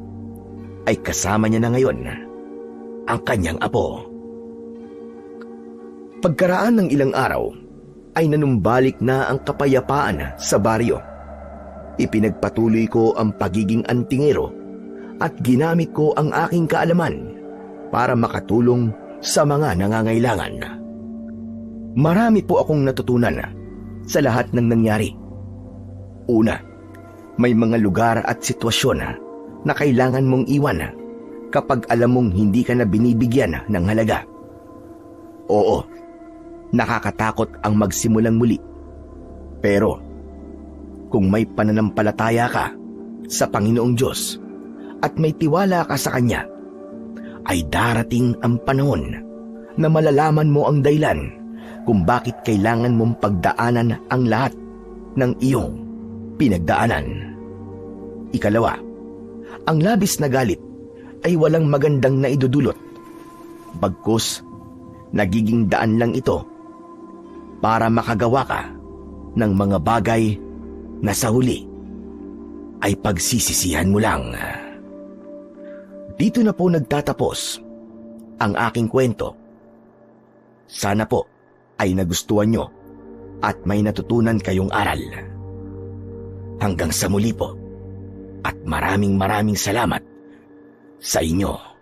ay kasama niya na ngayon ang kanyang apo. Pagkaraan ng ilang araw, ay nanumbalik na ang kapayapaan sa baryo. Ipinagpatuloy ko ang pagiging antingero at ginamit ko ang aking kaalaman para makatulong sa mga nangangailangan. Marami po akong natutunan sa lahat ng nangyari. Una, May mga lugar at sitwasyon na kailangan mong iwan kapag alam mong hindi ka na binibigyan ng halaga. Oo, nakakatakot ang magsimulang muli. Pero kung may pananampalataya ka sa Panginoong Diyos at may tiwala ka sa Kanya, ay darating ang panahon na malalaman mo ang dahilan kung bakit kailangan mong pagdaanan ang lahat ng iyong pinagdaanan. Ikalawa, ang labis na galit ay walang magandang naidudulot. Bagkus, nagiging daan lang ito para makagawa ka ng mga bagay na sa huli ay pagsisisihan mo lang. Dito na po nagtatapos ang aking kwento. Sana po ay nagustuhan nyo at may natutunan kayong aral. Hanggang sa muli po at maraming salamat sa inyo.